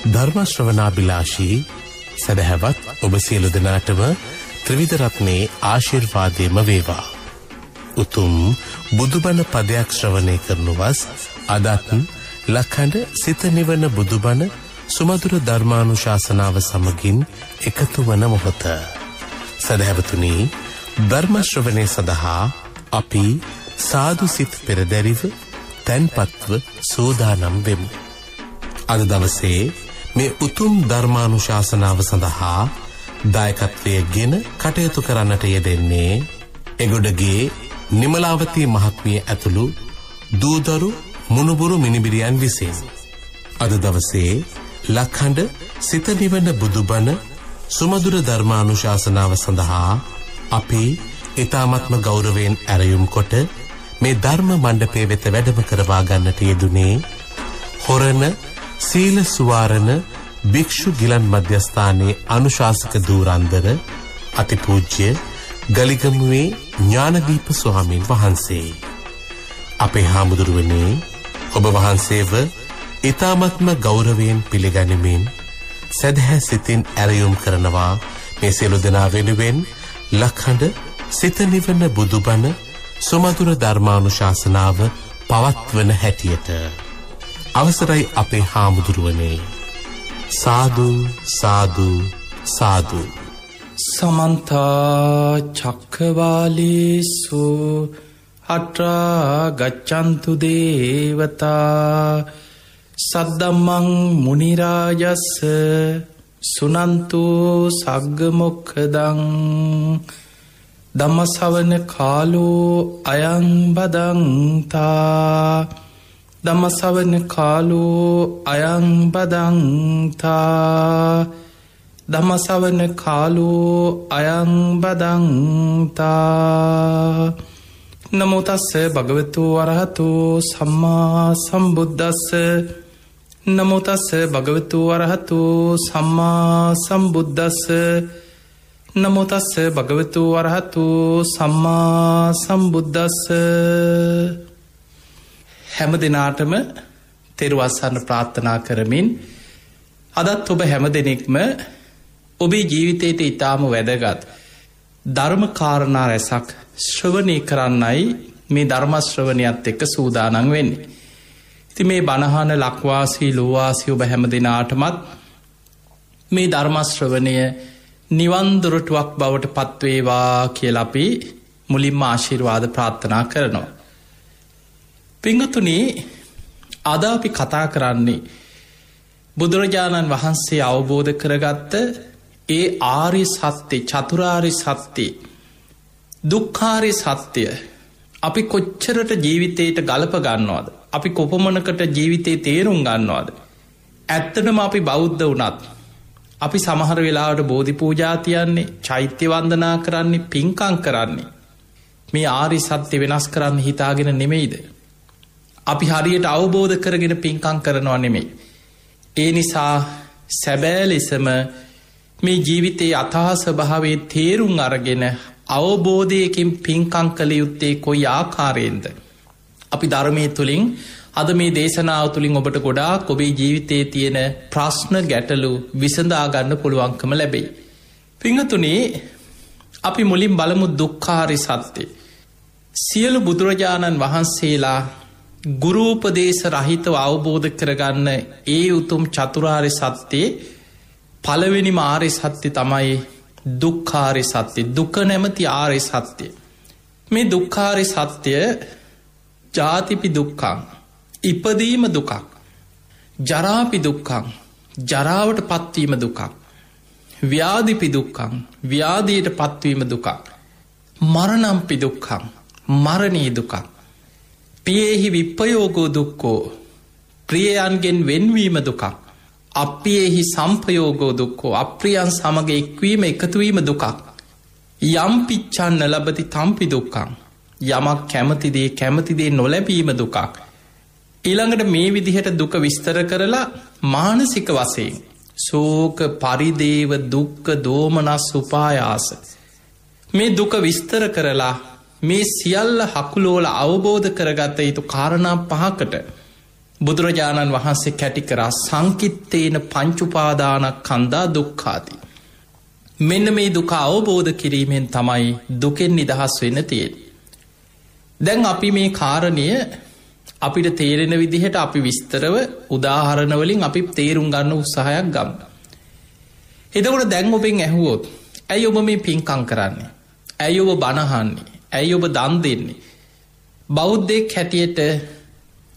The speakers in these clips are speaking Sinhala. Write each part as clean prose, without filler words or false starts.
ධර්ම ශ්‍රවණාභිලාෂී සදහවත් ඔබ සියලු දෙනාටම ත්‍රිවිධ රත්නයේ ආශිර්වාදයම වේවා. උතුම් බුදුබණ පදයක් ශ්‍රවණය කරනවස් අදත් ලක්හඬ සිත නිවන බුදුබණ සුමధుර ධර්මානුශාසනාව සමගින් එකතු වන මොහොත. සදහවතුනි, ධර්ම ශ්‍රවණය සඳහා අපි සාදු සිත් පෙරදැරිව තැන්පත්ව සෝදානම් වෙමු. අද දවසේ මේ උතුම් ධර්මානුශාසනාව සඳහා දායකත්වය ගෙන කටයුතු කරන්නට යෙදෙන්නේ එගොඩගේ නිමලාවතී මහත්මිය ඇතුළු දූදරු මුණුබුරු මිනිබිරියන් විසින් අද දවසේ ලක්හඬ සිත නිවන බුදුබණ සුමధుර ධර්මානුශාසනාව සඳහා අපි ඊ타මත්ම ගෞරවයෙන් ඇරයුම් කොට මේ ධර්ම මණ්ඩපයේ වෙත වැඩම කරවා ගන්නට යෙදුනේ හොරණ සීල සුවාරණ භික්ෂු ගිලන් මධ්‍යස්ථානයේ අනුශාසක ධූරන්දර අතිපූජ්‍ය ගලිගමුවේ ඥානදීප ස්වාමීන් වහන්සේ. අපේ හාමුදුරුවනේ, ඔබ වහන්සේව ඊ타මත්ම ගෞරවයෙන් පිළිගනිමින් සදහැ සිතින් ඇරයුම් කරනවා මේ සියලු දෙනා වෙනුවෙන් ලක්හඬ සිත නිවන බුදුබණ සුමధుර ධර්මානුශාසනාව පවත්වන හැටියට. අවසරයි අපේ හාමුදුරුවනේ. සාදු සාදු සාදු. සමන්ත චක්කවාලේසු අත්‍රා ගච්ඡන්තු දේවතා සද්දම්මං මුනි රාජස් සුනන්තු සග්ග මොක්ඛදං ධම්මසවන කාලෝ අයං බදන්තා ධම්මසවන කාලෝ අයං බදන්තා ධම්මසවන කාලෝ අයං බදන්තා. නමෝ තස්ස භගවතු වරහතෝ සම්මා සම්බුද්දස්ස නමෝ තස්ස භගවතු වරහතෝ සම්මා සම්බුද්දස්ස නමෝ තස්ස භගවතු වරහතෝ සම්මා සම්බුද්දස්ස. හැම දිනාටම තෙරුවන් සරණ ප්‍රාර්ථනා කරමින් අදත් ඔබ හැම දෙනෙක්ම ඔබේ ජීවිතයට ඊටාම වැදගත් ධර්ම කාරණා රැසක් ශ්‍රවණය කරන්නයි මේ ධර්ම ශ්‍රවණයත් එක්ක සූදානම් වෙන්නේ. ඉතින් මේ බණහන ලක්වාසී ලෝවාසී ඔබ හැම දිනාටමත් මේ ධර්ම ශ්‍රවණය නිවන් දොරටුවක් බවට පත්වේවා කියලා අපි මුලින්ම ආශිර්වාද ප්‍රාර්ථනා කරනවා. පින්වතුනි, අද අපි කතා කරන්නේ බුදුරජාණන් වහන්සේ අවබෝධ කරගත්ත ඒ ආර්ය සත්‍ය, චතුරාර්ය සත්‍ය, දුක්ඛාර්ය සත්‍ය අපි කොච්චරට ජීවිතයට ගලප ගන්නවද? අපි කොපමණකට ජීවිතේ තේරුම් ගන්නවද? ඇත්තටම අපි බෞද්ධ වුණත් අපි සමහර වෙලාවට බෝධි පූජා තියන්නේ, චෛත්‍ය වන්දනා කරන්නේ, පින්කම් කරන්නේ මේ ආර්ය සත්‍ය වෙනස් කරන්න හිතාගෙන නෙමෙයිද? අපි හරියට අවබෝධ කරගෙන පින්කම් කරනවා නෙමෙයි. ඒ නිසා සැබෑ ලෙසම මේ ජීවිතයේ අතහ ස්වභාවයේ තේරුම් අරගෙන අවබෝධයකින් පින්කම් කළ යුත්තේ කොයි ආකාරයෙන්ද? අපි ධර්මයේ තුලින් අද මේ දේශනාව තුලින් ඔබට ගොඩාක් ඔබේ ජීවිතයේ තියෙන ප්‍රශ්න ගැටලු විසඳා ගන්න පුළුවන්කම ලැබෙයි. පින්වතුනි, අපි මුලින් බලමු දුක්ඛාර්ය සත්‍ය. සියලු බුදුරජාණන් වහන්සේලා ගුරුපදේශ රහිතව අවබෝධ කරගන්න ඒ උතුම් චතුරාර්ය සත්‍යයේ පළවෙනිම ආර්ය සත්‍ය තමයි දුක්ඛාර්ය සත්‍ය. දුක නැමැති ආර්ය සත්‍ය. මේ දුක්ඛාර්ය සත්‍ය ජාතිපි දුක්ඛං, ඉපදීම දුකක්. ජරාපි දුක්ඛං, ජරාවට පත්වීම දුකක්. ව්‍යාධිපි දුක්ඛං, ව්‍යාධියට පත්වීම දුකක්. මරණම්පි දුක්ඛං, මරණී දුකක්. පියේහි විප්පයෝගෝ දුක්ඛෝ, ප්‍රියයන්ගෙන් වෙන්වීම දුකක්. අප්පියේහි සම්පයෝගෝ දුක්ඛෝ, අප්‍රියයන් සමග එක්වීම, එකතුවීම දුකක්. යම් පිච්ඡන්න ලබති තම්පි දුක්ඛං, යමක් කැමතිදේ කැමතිදේ නොලැබීම දුකක්. ඊළඟට මේ විදිහට දුක විස්තර කරලා මානසික වශයෙන් ශෝක, පරිදේව, දුක්ඛ, දෝමනස්, උපායාස මේ දුක විස්තර කරලා මේ සියල්ල හකුලෝල අවබෝධ කරගත යුතු කාරණා පහකට බුදුරජාණන් වහන්සේ කැටි කරා සංකිත්තේන පංචුපාදානස්කන්ධා දුක්ඛාති. මෙන්න මේ දුක අවබෝධ කිරීමෙන් තමයි දුකෙන් නිදහස් වෙන්න තියෙන්නේ. දැන් අපි මේ කාරණය අපිට තේරෙන විදිහට අපි විස්තරව උදාහරණ වලින් අපි තේරුම් ගන්න උත්සාහයක් ගමු. එතකොට දැන් ඔබෙන් ඇහුවොත් ඇයි ඔබ මේ පින්කම් කරන්නේ? ඇයි ඔබ බණ අහන්නේ? ඇයි ඔබ දන් දෙන්නේ? බෞද්ධයෙක් හැටියට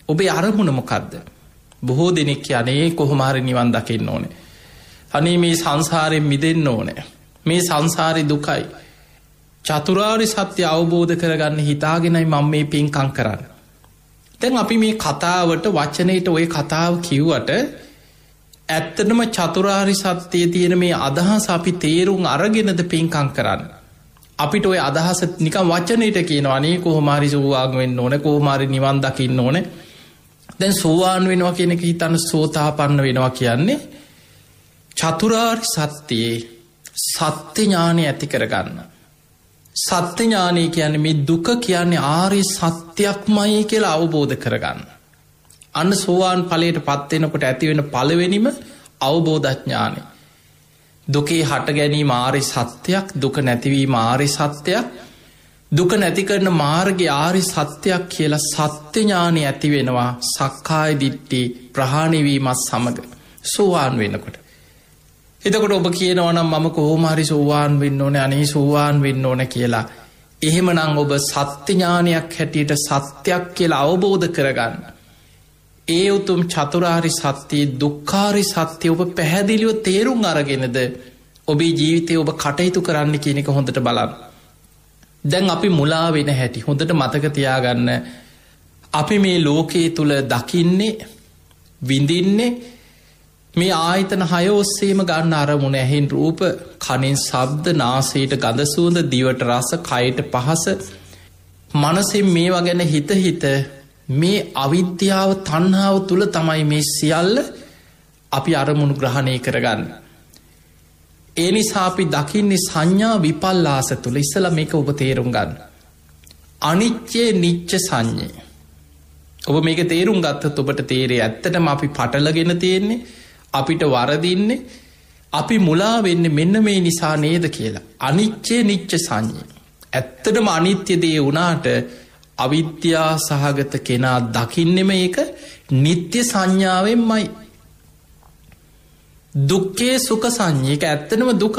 ඔබේ අරමුණ මොකද්ද? බොහෝ දෙනෙක් කියන්නේ කොහොම හරි නිවන් දකින්න ඕනේ. අනේ මේ සංසාරයෙන් මිදෙන්න ඕනේ. මේ සංසාරේ දුකයි. චතුරාර්ය සත්‍ය අවබෝධ කරගන්න හිතාගෙනයි මම මේ පින්කම් කරන්නේ. දැන් අපි මේ කතාවට වචනේට ওই කතාව කිව්වට ඇත්තටම චතුරාර්ය සත්‍යයේ තියෙන මේ අදහස අපි තේරුම් අරගෙනද පින්කම් කරන්නේ. අපිට ওই අදහස නිකන් වචනේට කියනවා අනේ කොහොම හරි සෝවාන් වෙන්න ඕනේ, කොහොම හරි නිවන් දකින්න ඕනේ. දැන් සෝවාන් වෙනවා කියන එක හිතන්න සෝතාපන්න වෙනවා කියන්නේ චතුරාර්ය සත්‍යයේ සත්‍ය ඥානය ඇති කරගන්න. සත්‍ය ඥානය කියන්නේ මේ දුක කියන්නේ ආර්ය සත්‍යයක්මයි කියලා අවබෝධ කරගන්න. අන්න සෝවාන් ඵලයට පත් වෙනකොට ඇති වෙන පළවෙනිම අවබෝධඥානය. දුකේ හට ගැනීම ආර්ය සත්‍යයක්, දුක නැතිවීම ආර්ය සත්‍යයක්, දුක නැති කරන මාර්ගය ආර්ය සත්‍යයක් කියලා සත්‍ය ඥානය ඇති වෙනවා සක්කාය දිට්ඨි ප්‍රහාණය වීමත් සමග සෝවාන් වෙනකොට. එතකොට ඔබ කියනවා නම් මම කොහොම හරි සෝවාන් වෙන්න ඕනේ, අනේ සෝවාන් වෙන්න ඕනේ කියලා. එහෙමනම් ඔබ සත්‍ය ඥානයක් හැටියට සත්‍යයක් කියලා අවබෝධ කරගන්න. ඒ උතුම් චතුරාර්ය සත්‍යයේ දුක්ඛාරි සත්‍ය ඔබ පැහැදිලිව තේරුම් අරගෙනද ඔබේ ජීවිතේ ඔබ කටයුතු කරන්න කියන එක හොඳට බලන්න. දැන් අපි මුලා වෙන හැටි හොඳට මතක තියාගන්න. අපි මේ ලෝකයේ තුල දකින්නේ, විඳින්නේ මේ ආයතන 6 ඔස්සේම ගන්න අරමුණ. ඇහෙන් රූප, කනෙන් ශබ්ද, නාසයට ගඳ සුවඳ, දිවට රස, කයට පහස, මනසෙන් මේවා ගැන හිත මේ අවිද්‍යාව තණ්හාව තුල තමයි මේ සියල්ල අපි අරමුණු ග්‍රහණය කරගන්නේ. ඒ නිසා අපි දකින්නේ සංඥා විපල්ලාස තුල. ඉස්සලා මේක ඔබ තේරුම් ගන්න. අනිත්‍ය නිච්ච සංඥේ. ඔබ මේක තේරුම් ගත්තොත් ඔබට තේරෙයි ඇත්තටම අපි පටලගෙන තියෙන්නේ, අපිට වරදින්නේ, අපි මුලා වෙන්නේ මෙන්න මේ නිසා නේද කියලා. අනිත්‍ය නිච්ච සංඥේ. ඇත්තටම අනිත්‍ය දේ වුණාට අවිද්‍යා සහගත කෙනා දකින්නෙම ඒක නිත්‍ය සංඥාවෙන්මයි. දුක්ඛේ සුඛ සංඥා. ඒක ඇත්තටම දුකක්.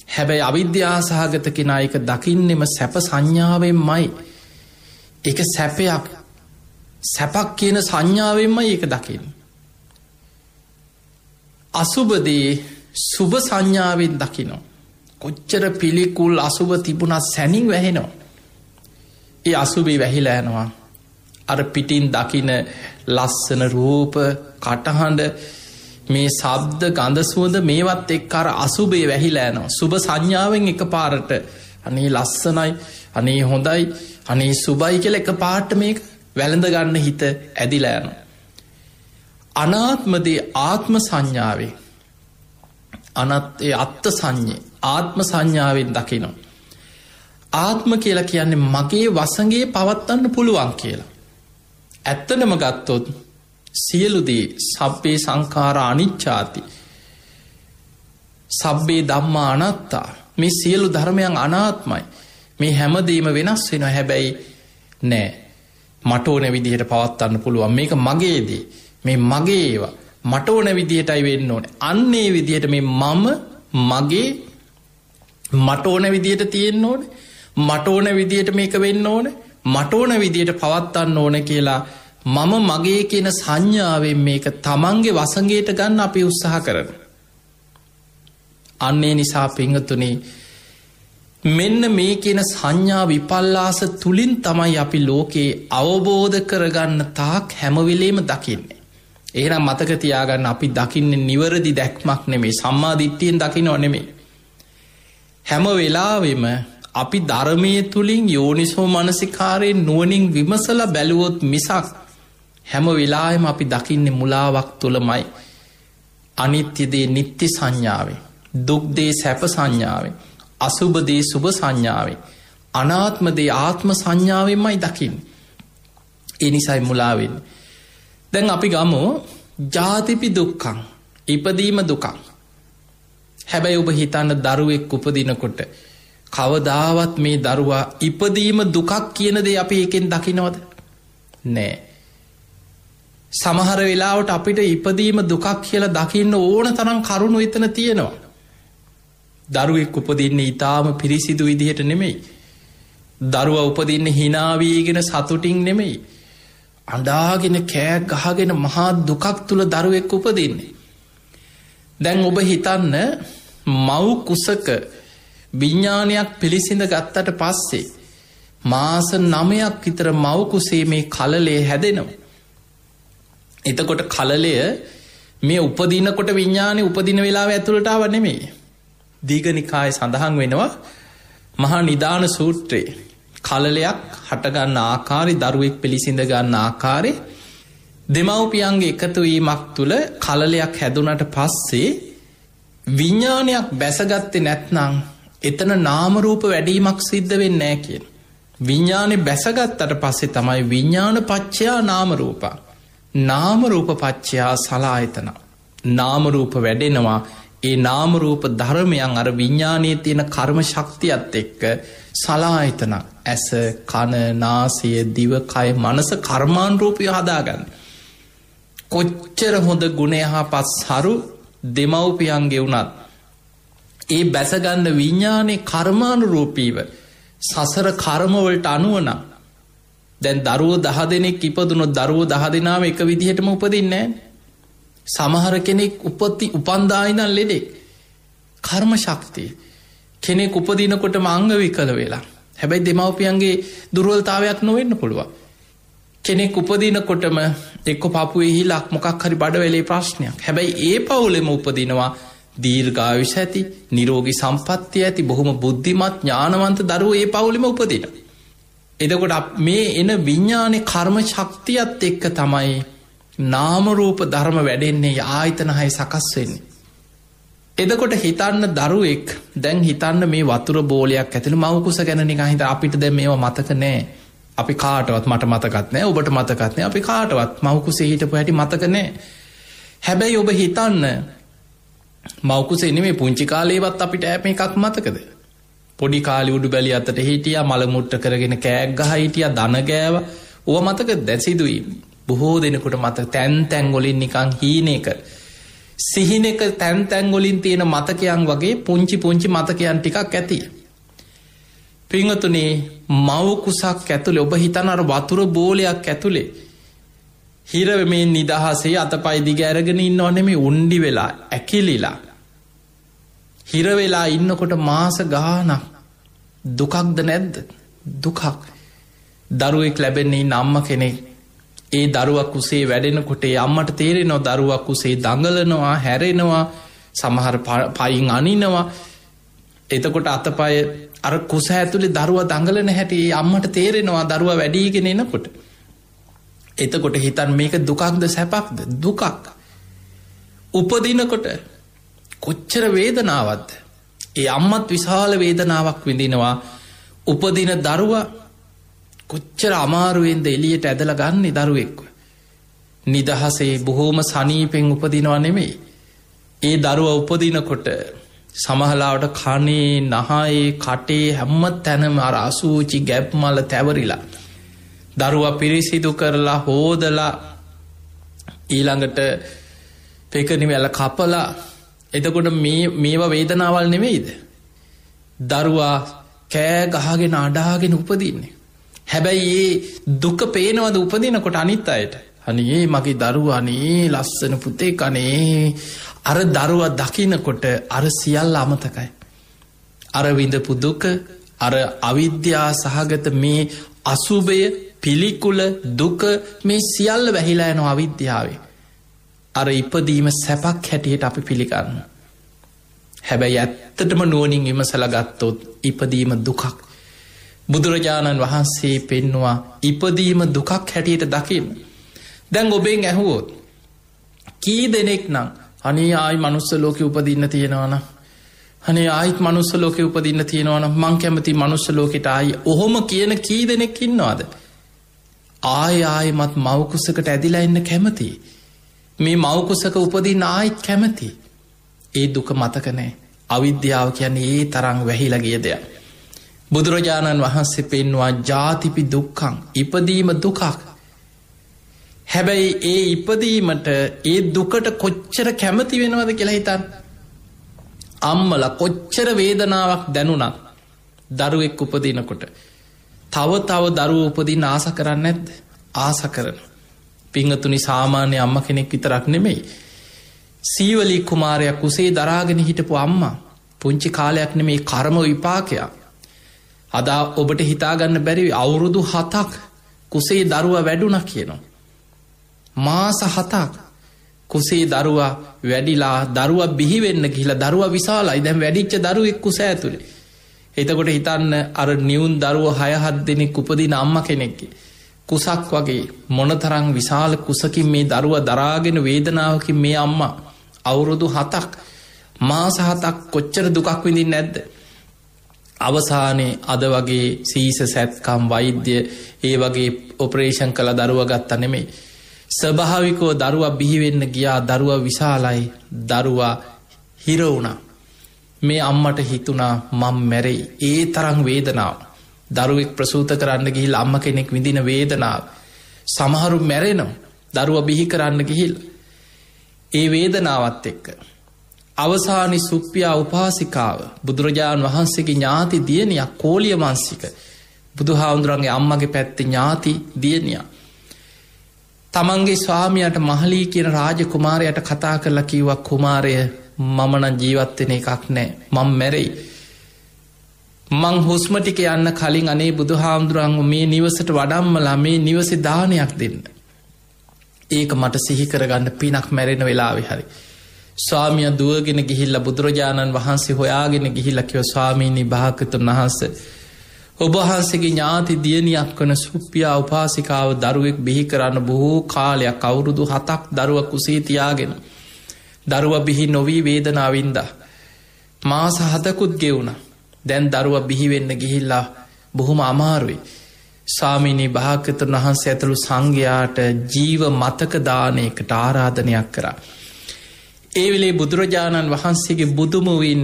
හැබැයි අවිද්‍යා සහගත කෙනා ඒක දකින්නෙම සැප සංඥාවෙන්මයි. ඒක සැපයක්. සැපක් කියන සංඥාවෙන්මයි ඒක දකින්නේ. අසුබදී සුබ සංඥාවෙන් දකිනවා. කොච්චර පිළිකුල් අසුබ තිබුණත් සැනින් වැහෙනවා. ඒ අසුබේ වැහිලා යනවා. අර පිටින් දකින ලස්සන රූප, කටහඬ, මේ ශබ්ද, ගඳ සුවඳ මේවත් එක්ක අර අසුබේ වැහිලා යනවා. සුබ සංඥාවෙන් එකපාරට අනේ ලස්සනයි, අනේ හොඳයි, අනේ සුබයි කියලා එකපාරට මේක වැළඳ ගන්න හිත ඇදිලා යනවා. අනාත්මදී ආත්ම සංඥාවේ අනත්තේ අත්ත් සංඥේ ආත්ම සංඥාවෙන් දකිනවා. ආත්ම කියලා කියන්නේ මගේ වසඟේ පවත්වන්න පුළුවන් කියලා. ඇත්තටම ගත්තොත් සියලු දේ සබ්බේ සංඛාරා අනිච්චාති, සබ්බේ ධම්මා අනාත්තා. මේ සියලු ධර්මයන් අනාත්මයි. මේ හැමදේම වෙනස් වෙනවා. හැබැයි නෑ, මට ඕන විදිහට පවත්වන්න පුළුවන්. මේක මගේ දේ, මේ මගේ ඒවා මට ඕන විදිහටයි වෙන්න ඕනේ. අන්නේ විදිහට මේ මම මගේ මට ඕන විදිහට තියෙන්න ඕනේ, මට ඕන විදිහට මේක වෙන්න ඕනේ, මට ඕන විදිහට පවත්වන්න ඕනේ කියලා මම මගේ කියන සංඥාවෙන් මේක තමන්ගේ වසඟයට ගන්න අපි උත්සාහ කරනවා. අන්නේ නිසා පින්වතුනි, මෙන්න මේ කියන සංඥා විපල්ලාස තුලින් තමයි අපි ලෝකේ අවබෝධ කරගන්න තාක් හැම වෙලේම දකින්නේ. එහෙනම් මතක තියාගන්න, අපි දකින්නේ නිවැරදි දැක්මක් නෙමෙයි, සම්මා දිට්ඨියෙන් දකින්නව නෙමෙයි. හැම වෙලාවෙම අපි ධර්මයේ තුලින් යෝනිසෝ මනසිකාරයෙන් නුවණින් විමසලා බැලුවොත් මිසක් හැම වෙලාවෙම අපි දකින්නේ මුලාවක් තුලමයි. අනිත්‍ය දේ නිත්‍ය සංඥාවේ, දුක් දේ සැප සංඥාවේ, අසුබ දේ සුබ සංඥාවේ, අනාත්ම දේ ආත්ම සංඥාවෙන්මයි දකින්නේ. ඒ නිසායි මුලා වෙන්නේ. දැන් අපි ගමු ජාතිපි දුක්ඛං ඉපදීම දුකක්. හැබැයි ඔබ හිතන්න දරුවෙක් උපදිනකොට කවදාවත් මේ දරුවා ඉපදීම දුකක් කියන දේ අපි එකෙන් දකින්නවද? නෑ. සමහර වෙලාවට අපිට ඉපදීම දුකක් කියලා දකින්න ඕන තරම් කරුණු එතන තියෙනවා. දරුවෙක් උපදින්නේ ඊටාම පිරිසිදු විදිහට නෙමෙයි. දරුවා උපදින්නේ hina වීගෙන සතුටින් නෙමෙයි. අඬාගෙන කෑ ගහගෙන මහා දුකක් තුල දරුවෙක් උපදින්නේ. දැන් ඔබ හිතන්න මව් කුසක විඥානයක් පිළිසිඳ ගත්තට පස්සේ මාස 9ක් විතර මව් කුසේ මේ කලලය හැදෙනවා. එතකොට කලලය මේ උපදිනකොට විඥානේ උපදින වෙලාව ඇතුළට ආව නෙමෙයි. දීඝනිකායේ සඳහන් වෙනවා මහා නිදාන සූත්‍රයේ කලලයක් හට ගන්න ආකාරي දරුවෙක් පිළිසිඳ ගන්න ආකාරي දෙමව්පියන්ගේ එකතු වීමක් තුල කලලයක් හැදුනට පස්සේ විඥානයක් බැසගත්තේ නැත්නම් එතන නාම රූප වැඩිවීමක් සිද්ධ වෙන්නේ නැහැ කියන. විඥානේ බැසගත්තට පස්සේ තමයි විඥාන පච්චයා නාම රූප. නාම රූප පච්චයා සලආයතන. නාම රූප වැඩෙනවා. ඒ නාම රූප ධර්මයන් අර විඥානයේ තියෙන කර්ම ශක්තියත් එක්ක සලආයතන ඇස කන නාසය දිව කය මනස කර්මානුරූපී හදාගන්න. කොච්චර හොඳ ගුණ යහපත් සරු දෙමව්පියන්ගේ වුණත් ඒ බැසගන්න විඥානේ කර්මානුරූපීව සසර කර්ම වලට අනුව නම් දැන් දරුවෝ 10 දෙනෙක් ඉපදුනොත් දරුවෝ 10 දෙනාම එක විදිහටම උපදින්නේ නැහැ. සමහර කෙනෙක් උපන්දා ඉඳන් ලෙඩෙක්. කර්ම ශක්තිය. කෙනෙක් උපදිනකොටම අංග විකල වෙලා. හැබැයි දෙමව්පියන්ගේ දුර්වලතාවයක් නොවෙන්න පුළුවන්. කෙනෙක් උපදිනකොටම එක්ක පපුවේ හිලක් මොකක් හරි බඩවැලේ ප්‍රශ්නයක්. හැබැයි ඒ පවුලෙම උපදිනවා දීර්ඝායුෂ ඇති, නිරෝගී සම්පන්නිය ඇති, බොහොම බුද්ධිමත් ඥානවන්ත දරුවෝ ඒ පවුලෙම උපදිනවා. එතකොට මේ එන විඥානේ කර්ම ශක්තියත් එක්ක තමයි නාම රූප ධර්ම වැඩෙන්නේ, ආයතන හය සකස් වෙන්නේ. එතකොට හිතන්න දරුවෙක් දැන් හිතන්න මේ වතුර බෝලයක් ඇතුළේ මව් කුස ගැන නිකන් හිත අපිට දැන් මේවා මතක නෑ. අපි කාටවත් මට මතකත් නෑ, ඔබට මතකත් නෑ. අපි කාටවත් මව් කුසේ හිටපු හැටි මතක නෑ. හැබැයි ඔබ හිතන්න මව් කුසේ නෙමෙයි පුංචි කාලේවත් අපිට මේකක් මතකද? පොඩි කාලේ උඩු බැලිය අතට හිටියා, මල මුට්ට කරගෙන කෑක් ගහ හිටියා, දන ගෑවා. ඕව මතකද? දැන් සිදුයි. බොහෝ දෙනෙකුට මතක තැන් තැන් වලින් නිකන් හීනෙක සිහිනෙක තැන් තැන් වලින් තියෙන මතකයන් වගේ පුංචි පුංචි මතකයන් ටිකක් ඇති. පින්වතුනි මව් කුසක් ඇතුලේ ඔබ හිතන අර වතුර බෝලයක් ඇතුලේ හිර මේ නිදහසේ අතපය දිග ඇරගෙන ඉන්නව නෙමෙයි, උණ්ඩි වෙලා ඇකිලිලා හිර වෙලා ඉන්නකොට මාස ගාණක් දුකක්ද නැද්ද? දුකක්. දරුවෙක් ලැබෙන්නේ ඉන්න අම්මා කෙනෙක් ඒ දරුවා කුසේ වැඩෙනකොට ඒ අම්මට තේරෙනවා දරුවා කුසේ දඟලනවා, හැරෙනවා, සමහර පයින් අනිනවා. එතකොට අතපය අර කුස ඇතුලේ දරුවා දඟලන හැටි ඒ අම්මට තේරෙනවා දරුවා වැඩිගෙන එනකොට. එතකොට හිතන්න මේක දුකක්ද සැපක්ද? දුකක්. උපදිනකොට කොච්චර වේදනාවක්ද? ඒ අම්මත් විශාල වේදනාවක් විඳිනවා. උපදින දරුවා කොච්චර අමාරුවෙන්ද එළියට ඇදලා ගන්නේ දරුවෙක්ව. නිදහසේ බොහෝම සනීපෙන් උපදිනවා නෙමෙයි. ඒ දරුවා උපදිනකොට සමහරවට කනේ, නහයේ, කටේ හැම තැනම අර අසූචි ගැබ් මල තැවරිලා. දරුවා පිරිසිදු කරලා හොදලා ඊළඟට පෙකණි වැල කපලා. එතකොට මේවා වේදනාවල් නෙමෙයිද? දරුවා කෑ ගහගෙන අඬාගෙන උපදින්නේ. හැබැයි ඒ දුක පේනවද උපදිනකොට අනිත් අයට? අනේ මගේ දරුවා අනේ ලස්සන පුතෙක් අනේ. අර දරුවා දකින්නකොට අර සියල්ල අමතකයි. අර විඳපු දුක, අර අවිද්‍යා සහගත මේ අසුබය, පිළිකුල, දුක මේ සියල්ල වැහිලා යනවා අවිද්‍යාවේ. අර ඉපදීම සැපක් හැටියට අපි පිළිගන්න. හැබැයි ඇත්තටම නුවණින් විමසලා ගත්තොත් ඉපදීම දුකක්. බුදුරජාණන් වහන්සේ පෙන්නවා ඉපදීම දුකක් හැටියට දකින්න. දැන් ඔබෙන් ඇහුවොත් කී දෙනෙක් නම් අනේ ආයි මනුස්ස ලෝකෙ උපදින්න තියෙනවනම්, අනේ ආයිත් මනුස්ස ලෝකෙ උපදින්න තියෙනවනම් මං කැමති මනුස්ස ලෝකෙට ආයි, ඔහොම කියන කී දෙනෙක් ඉන්නවද? ආයමත් මවකුසකට ඇදිලා එන්න කැමති. මේ මවකුසක උපදින්න ආයිත් කැමති. ඒ දුක මතක නෑ. අවිද්‍යාව කියන්නේ ඒ තරම් වැහිලා ගිය දෙයක්. බුදුරජාණන් වහන්සේ පෙන්වා ජාතිපි දුක්ඛං, ඉපදීම දුකක්. හැබැයි ඒ ඉපදීමට ඒ දුකට කොච්චර කැමති වෙනවද කියලා හිතන්න. අම්මලා කොච්චර වේදනාවක් දැනුණත් දරුවෙක් උපදිනකොට තව දරුවෝ උපදින්න ආස කරන්නේ නැද්ද? ආස කරනවා. පිංගතුනි, සාමාන්‍ය අම්ම කෙනෙක් විතරක් නෙමෙයි. සීවලී කුමාරයා කුසේ දරාගෙන හිටපු අම්මා පුංචි කාලයක් නෙමෙයි කර්ම විපාකයක්. අද ඔබට හිතාගන්න බැරි අවුරුදු 7ක් කුසේ දරුවා වැඩුණා කියනවා. මාස 7ක් කුසේ දරුවා වැඩිලා දරුවා බිහි වෙන්න ගිහිලා දරුවා විශාලයි. දැන් වැඩිච්ච දරුවෙක් කුස ඇතුලේ. එතකොට හිතන්න අර නියුන් දරුවෝ 6-7 දෙනෙක් උපදින අම්මා කෙනෙක්ගේ කුසක් වගේ මොනතරම් විශාල කුසකින් මේ දරුවා දරාගෙන වේදනාවකින් මේ අම්මා අවුරුදු 7ක් මාස 7ක් කොච්චර දුකක් විඳින්නේ නැද්ද? අවසානයේ අද වගේ සීස සැත්කම් වෛද්‍ය ඒ වගේ ඔපරේෂන් කළ දරුවා ගත්තා නෙමෙයි. ස්වභාවිකව දරුවා බිහි වෙන්න ගියා. දරුවා විශාලයි. දරුවා හිර වුණා. මේ අම්මට හිතුණා මම මැරෙයි. ඒ තරම් වේදනාව. දරුවෙක් ප්‍රසූත කරන්න ගිහිල්ලා අම්ම කෙනෙක් විඳින වේදනාව. සමහරු මැරෙනවා දරුවා බිහි කරන්න ගිහිල්ලා. ඒ වේදනාවත් එක්ක අවසානයේ සුප්පියා උපාසිකාව බුදුරජාණන් වහන්සේගේ ඥාති දියණියක් කෝලිය වංශික බුදුහාඳුරන්ගේ අම්මගේ පැත්තේ ඥාති දියණියක් තමන්ගේ ස්වාමියාට මහලී කියන රාජකුමාරයාට කතා කරලා කිව්වා, කුමාරය මම නම් ජීවත් වෙන එකක් නෑ, මම මැරෙයි. මං හුස්ම ටික යන්න කලින් අනේ බුදුහාඳුරන් මේ නිවසට වඩම්මලා මේ නිවසේ දානයක් දෙන්න. ඒක මට සිහි කරගන්න පිනක් මැරෙන වෙලාවේ හරි. ස්වාමියා දුවගෙන ගිහිල්ලා බුදුරජාණන් වහන්සේ හොයාගෙන ගිහිල්ලා කිව්වා, ස්වාමීනි භාග්‍යවතුන් වහන්සේ ඔබ වහන්සේගේ ඥාති දියණියක් වන සුප්පියා උපාසිකාව දරුවෙක් බිහි කරන්න බොහෝ කාලයක් අවුරුදු 7ක් දරුවා කුසේ තියාගෙන දරුවා බිහි නොවි වේදනාව වින්දා. මාස 7කුත් ගෙවුණා. දැන් දරුවා බිහි වෙන්න ගිහිල්ලා බොහොම අමාරුයි. ස්වාමීනි භාග්‍යවතුන් වහන්සේ ඇතුළු සංඝයාට ජීව මතක දානයකට ආරාධනයක් කරා. ඒ වෙලේ බුදුරජාණන් වහන්සේගේ බුදුමුවින්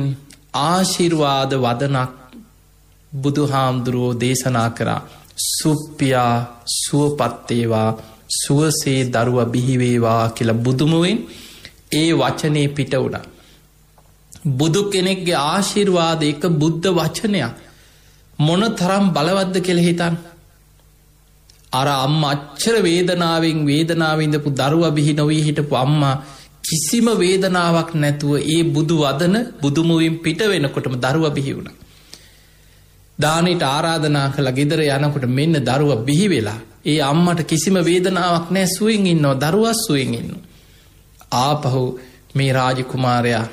ආශිර්වාද වදනක් බුදුහාමුදුරුවෝ දේශනා කරා. සුප්පියා සුවපත් වේවා, සුවසේ දරුවා බිහි වේවා කියලා බුදුමුවින් ඒ වචනේ පිට වුණා. බුදු කෙනෙක්ගේ ආශිර්වාද එක බුද්ධ වචනයක් මොන තරම් බලවත්ද කියලා හිතන්න. අර අම්මා අච්චර වේදනාවෙන් ඉඳපු දරුවා බිහි නොවී හිටපු අම්මා කිසිම වේදනාවක් නැතුව ඒ බුදු වදන බුදුමුවින් පිට වෙනකොටම දරුවා බිහි වුණා. දානෙට ආරාධනා කළා. ගෙදර යනකොට මෙන්න දරුවා බිහි වෙලා. ඒ අම්මට කිසිම වේදනාවක් නැහැ, සුවෙන් ඉන්නවා. දරුවා සුවෙන් ඉන්නවා. ආපහු මේ රාජකුමාරයා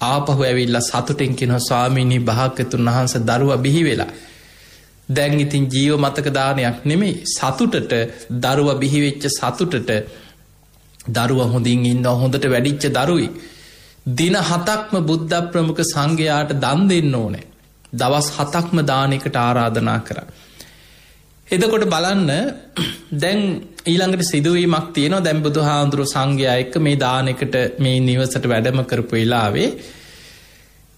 ආපහු ඇවිල්ලා සතුටින් කියනවා, ස්වාමීනි භාග්‍යවතුන් වහන්සේ දරුවා බිහි වෙලා. දැන් ඉතින් ජීව මතක දානයක් නෙමෙයි, සතුටට දරුවා බිහි වෙච්ච සතුටට දරුවා හොඳින් ඉන්නවා, හොඳට වැඩිච්ච දරුවෙක්. දින 7ක්ම බුද්ධ ප්‍රමුඛ සංඝයාට දන් දෙන්න ඕනේ. දවස් 7ක්ම දානයකට ආරාධනා කරා. එතකොට බලන්න දැන් ඊළඟට සිදුවීමක් තියෙනවා. දැන් බුදුහාඳුරු සංඝයා එක්ක මේ දානයකට මේ නිවසට වැඩම කරපු වෙලාවේ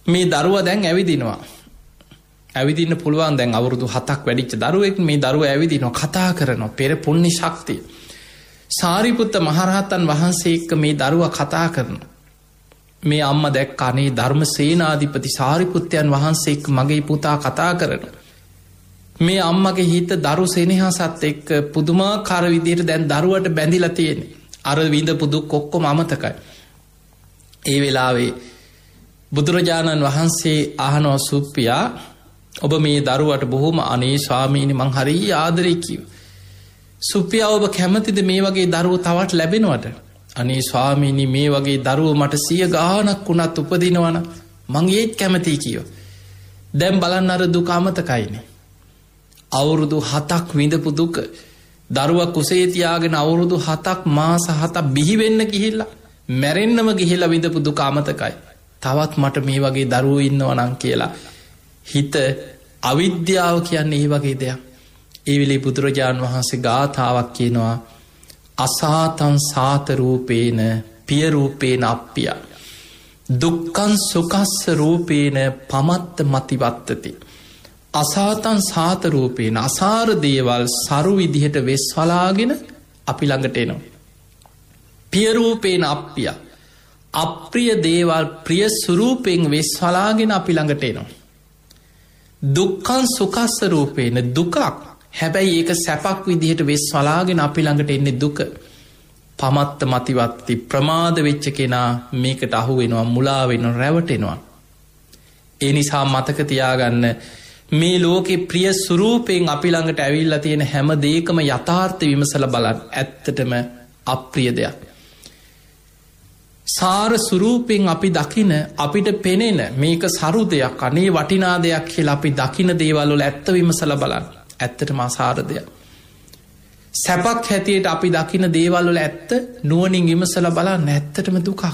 මේ දරුවා දැන් ඇවිදිනවා. ඇවිදින්න පුළුවන්. දැන් අවුරුදු 7ක් වැඩිච්ච දරුවෙක්. මේ දරුවා ඇවිදිනවා, කතා කරනවා. පෙර පුණ්‍ය ශක්තිය. සාරිපුත්ත මහරහතන් වහන්සේ එක්ක මේ දරුවා කතා කරනවා. මේ අම්මා දැක්ක අනේ ධර්මසේනාධිපති සාරිපුත්තයන් වහන්සේ එක්ක මගේ පුතා කතා කරනවා. මේ අම්මගේ හිත දරු සෙනෙහසත් එක්ක පුදුමාකාර විදිහට දැන් දරුවට බැඳිලා තියෙන්නේ. අර විඳපු දුක් ඔක්කොම අමතකයි. ඒ වෙලාවේ බුදුරජාණන් වහන්සේ අහනවා, සුප්පියා ඔබ මේ දරුවට බොහොම අනේ ස්වාමීනි මං හරිය ආදරේ කිව්වා. සුප්පියා ඔබ කැමතිද මේ වගේ දරුවෝ තවත් ලැබෙනවට? අනේ ස්වාමීනි මේ වගේ දරුවෝ මට 100 ගාණක් වුණත් උපදිනවනම් මං ඒත් කැමතියි කිව්වා. දැන් බලන්න අර දුක අමතකයිනේ. අවුරුදු 7ක් විඳපු දුක දරුවා කුසේ තියාගෙන අවුරුදු 7ක් මාස 7ක් බිහි වෙන්න ගිහිල්ලා මැරෙන්නම ගිහිල්ලා විඳපු දුක අමතකයි. තවත් මට මේ වගේ දරුවෝ ඉන්නවා නම් කියලා හිත අවිද්‍යාව කියන්නේ ඒ වගේ දෙයක්. ඒ වෙලේ බුදුරජාණන් වහන්සේ ගාථාවක් කියනවා අසාතං සාත රූපේන පිය රූපේන අප්පිය දුක්ඛං සුඛස්ස රූපේන පමත්ත මතිවත්තති. අසාතං සාත රූපේන අසාර දේවල් සරු විදිහට වෙස්වලාගෙන අපි ළඟට එනවා. පිය රූපේන අප්පිය අප්‍රිය දේවල් ප්‍රිය ස්වරූපයෙන් වෙස්වලාගෙන අපි ළඟට එනවා. දුක්ඛං සුඛස්ස රූපේන දුකක් හැබැයි ඒක සැපක් විදිහට වෙස්වලාගෙන අපි ළඟට එන්නේ දුක. පමත්ත මතිවත්ති ප්‍රමාද වෙච්ච කෙනා මේකට අහු වෙනවා මුලා වෙනවා රැවටෙනවා. ඒ නිසා මතක තියාගන්න මේ ලෝකේ ප්‍රිය ස්වරූපයෙන් අපි ළඟට ඇවිල්ලා තියෙන හැම දෙයකම යථාර්ථ විමසලා බලන්න ඇත්තටම අප්‍රිය දෙයක්. සාර ස්වරූපයෙන් අපි දකින අපිට පෙනෙන මේක සරු දෙයක් අනේ වටිනා දෙයක් කියලා අපි දකින දේවල් වල ඇත්ත විමසලා බලන්න ඇත්තටම අසාර දෙයක්. සැපක් හැටියට අපි දකින දේවල් වල ඇත්ත නුවණින් විමසලා බලන්න ඇත්තටම දුකක්.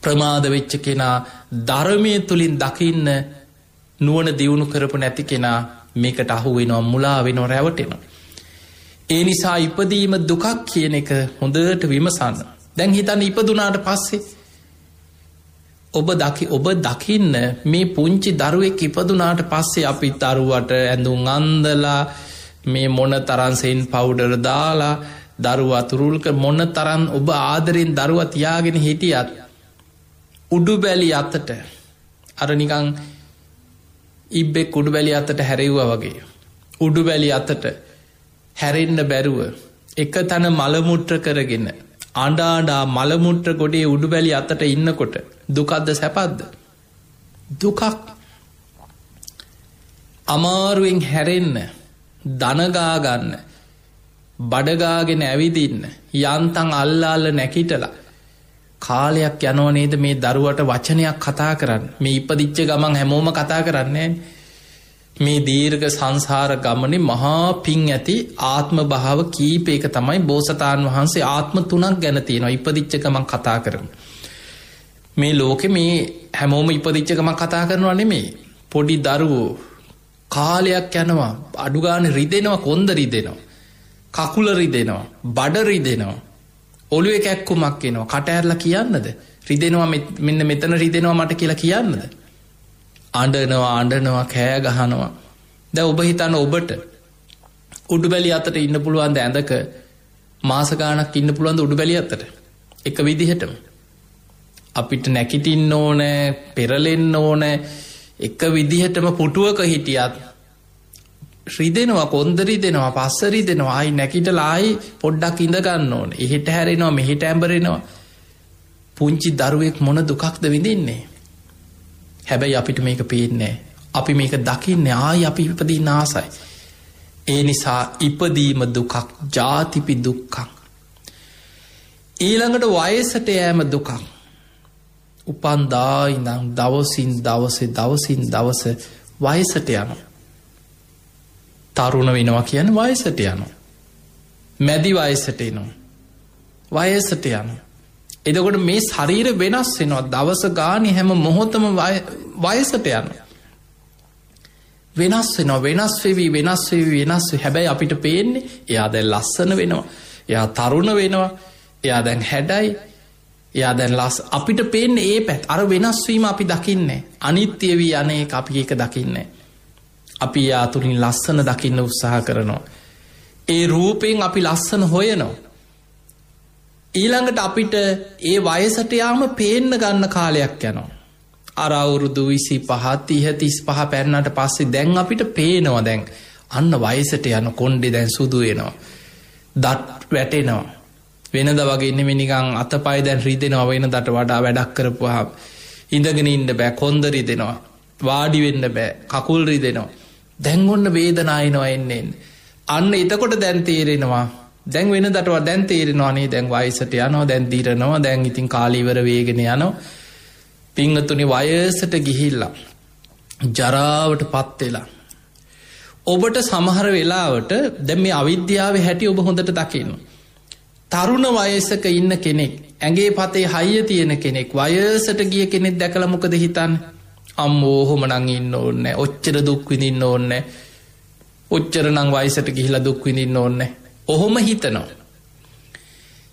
ප්‍රමාද වෙච්ච කෙනා ධර්මයේ තුලින් දකින්න නුවණ දියුණු කරපු නැති කෙනා මේකට අහු වෙනවා මුලා වෙනවා රැවටෙනවා. ඒ නිසා ඉපදීම දුකක් කියන එක හොඳට විමසන්න. දැන් හිතන්න ඉපදුනාට පස්සේ ඔබ දකින්න මේ පුංචි දරුවෙක් ඉපදුනාට පස්සේ අපි දරුවට ඇඳුම් අන්දලා මේ මොන තරම් සෙන් පවුඩර් දාලා දරුවා තුරුල්ක මොන තරම් ඔබ ආදරෙන් දරුවා තියාගෙන හිටියත් උඩු බැලි අතට අර නිකන් ඉබ්බෙක් උඩු බැලි අතට හැරෙව්වා වගේ උඩු බැලි අතට හැරෙන්න බැරුව එක තැන මල මුට්‍ර කරගෙන අඬා මලමුට්‍ර ගොඩේ උඩු බැලි අතට ඉන්නකොට දුකක්ද සැපද්ද? දුකක්. අමාරුවෙන් හැරෙන්න දනගා ගන්න බඩගාගෙන ඇවිදින්න යන්තම් අල්ලාල්ල නැකිටලා කාලයක් යනවා නේද මේ දරුවට වචනයක් කතා කරන්න. මේ ඉපදිච්ච ගමන් හැමෝම කතා කරන්නේ මේ දීර්ඝ සංසාර ගමනේ මහා පිං ඇති ආත්ම භාව කීපයක තමයි බෝසතාණන් වහන්සේ ආත්ම 3ක් ගැන තියෙනවා ඉපදිච්ච ගමන් කතා කරමු. මේ ලෝකෙ මේ හැමෝම ඉපදිච්ච ගමන් කතා කරනවා නෙමෙයි. පොඩි දරුවෝ කාලයක් යනවා අඩු ගානේ රිදෙනවා කොන්ද රිදෙනවා කකුල රිදෙනවා බඩ රිදෙනවා ඔළුවේ කැක්කුමක් එනවා කට ඇරලා කියන්නද රිදෙනවා මෙන්න මෙතන රිදෙනවා මට කියලා කියන්නද? අඬනවා කෑ ගහනවා. දැන් ඔබ හිතන්න ඔබට උඩුබැලි අතට ඉන්න පුළුවන් ද ඇඳක මාස ගාණක් ඉන්න පුළුවන් ද උඩුබැලි අතට එක විදිහටම අපිට නැකිටින්න ඕනේ පෙරලෙන්න ඕනේ එක විදිහටම පුටුවක හිටියත් රිදෙනවා කොන්ද රිදෙනවා පස්ස රිදෙනවා ආයි නැකිටලා ආයි පොඩ්ඩක් ඉඳ ගන්න ඕනේ එහෙට හැරෙනවා මෙහෙට ඇඹරෙනවා පුංචි දරුවෙක් මොන දුකක්ද විඳින්නේ. හැබැයි අපිට මේක පේන්නේ අපි මේක දකින්නේ ආයි අපි ඉපදින්න ආසයි. ඒ නිසා ඉපදීම දුකක් ජාතිපි දුක්ඛං. ඊළඟට වයසට යෑම දුකක්. උපන්දා ඉඳන් දවසින් දවස වයසට යනවා. තරුණ වෙනවා කියන්නේ වයසට යනවා. මැදි වයසට එනවා. වයසට යනවා. එතකොට මේ ශරීර වෙනස් වෙනවා දවස ගානේ හැම මොහොතම වයසට යනවා. වෙනස් වෙනවා හැබැයි අපිට පේන්නේ එයා දැන් ලස්සන වෙනවා. එයා තරුණ වෙනවා. එයා දැන් හැඩයි. එයා දැන් අපිට පේන්නේ ඒ පැත්ත. අර වෙනස් වීම අපි දකින්නේ. අනිත්‍ය වී අනේක අපි ඒක දකින්නේ. අපි යා තුලින් ලස්සන දකින්න උත්සාහ කරනවා. ඒ රූපයෙන් අපි ලස්සන හොයනවා. ඊළඟට අපිට ඒ වයසට යාම පේන්න ගන්න කාලයක් යනවා. අර අවුරුදු 25 35 පැන්නට පස්සේ දැන් අපිට පේනවා දැන් අන්න වයසට යන කොණ්ඩේ දැන් සුදු වෙනවා. දත් වැටෙනවා. වෙනද වගේ නෙමෙයි නිකන් අතපය දැන් රිදෙනවා වෙනදට වඩා වැඩක් කරපුවාම ඉඳගෙන ඉන්න බෑ කොන්ද රිදෙනවා. වාඩි වෙන්න බෑ කකුල් රිදෙනවා. දැන් ඔන්න වේදනාව එනවා එන්නේ. අන්න එතකොට දැන් තේරෙනවා දැන් වෙනදට දැන් තේරෙනවා නේ දැන් වයසට යනවා දැන් දිරනවා දැන් ඉතින් කාලය ඉවර වෙගෙන යනවා. පින්වතුනි වයසට ගිහිල්ලා ජරාවටපත් වෙලා ඔබට සමහර වෙලාවට දැන් මේ අවිද්‍යාවේ හැටි ඔබ හොඳට දකින්න. තරුණ වයසක ඉන්න කෙනෙක් ඇඟේ පතේ හයිය තියෙන කෙනෙක් වයසට ගිය කෙනෙක් දැකලා මොකද හිතන්නේ? අම්මෝ ඔහොම නම් ඉන්න ඕනේ ඔච්චර දුක් විඳින්න ඕනේ ඔච්චර නම් වයසට ගිහිලා දුක් විඳින්න ඕනේ. ඔහොම හිතනවා.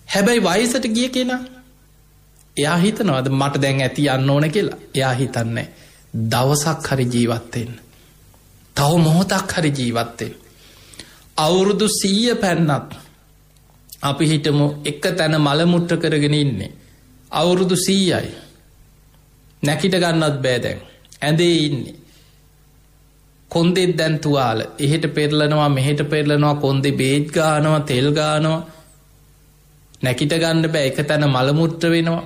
හැබැයි වයසට ගිය කෙනා එයා හිතනවාද මට දැන් ඇති යන්න ඕන කියලා? එයා හිතන්නේ දවසක් හරි ජීවත් වෙන්න. තව මොහොතක් හරි ජීවත් වෙන්න. අවුරුදු 100 පැන්නත් අපි හිතමු එක තැන මල මුට්ට කරගෙන ඉන්නේ. අවුරුදු 100යි. නැකිට ගන්නත් බෑ දැන්. ඇඳේ ඉන්නේ. කොන්දෙත් දැන් තුවාල. එහෙට පෙරලනවා මෙහෙට පෙරලනවා කොන්දේ බේත් ගානවා තෙල් ගානවා. නැකිට ගන්න බෑ එක තැන මල මුට්ට වෙනවා.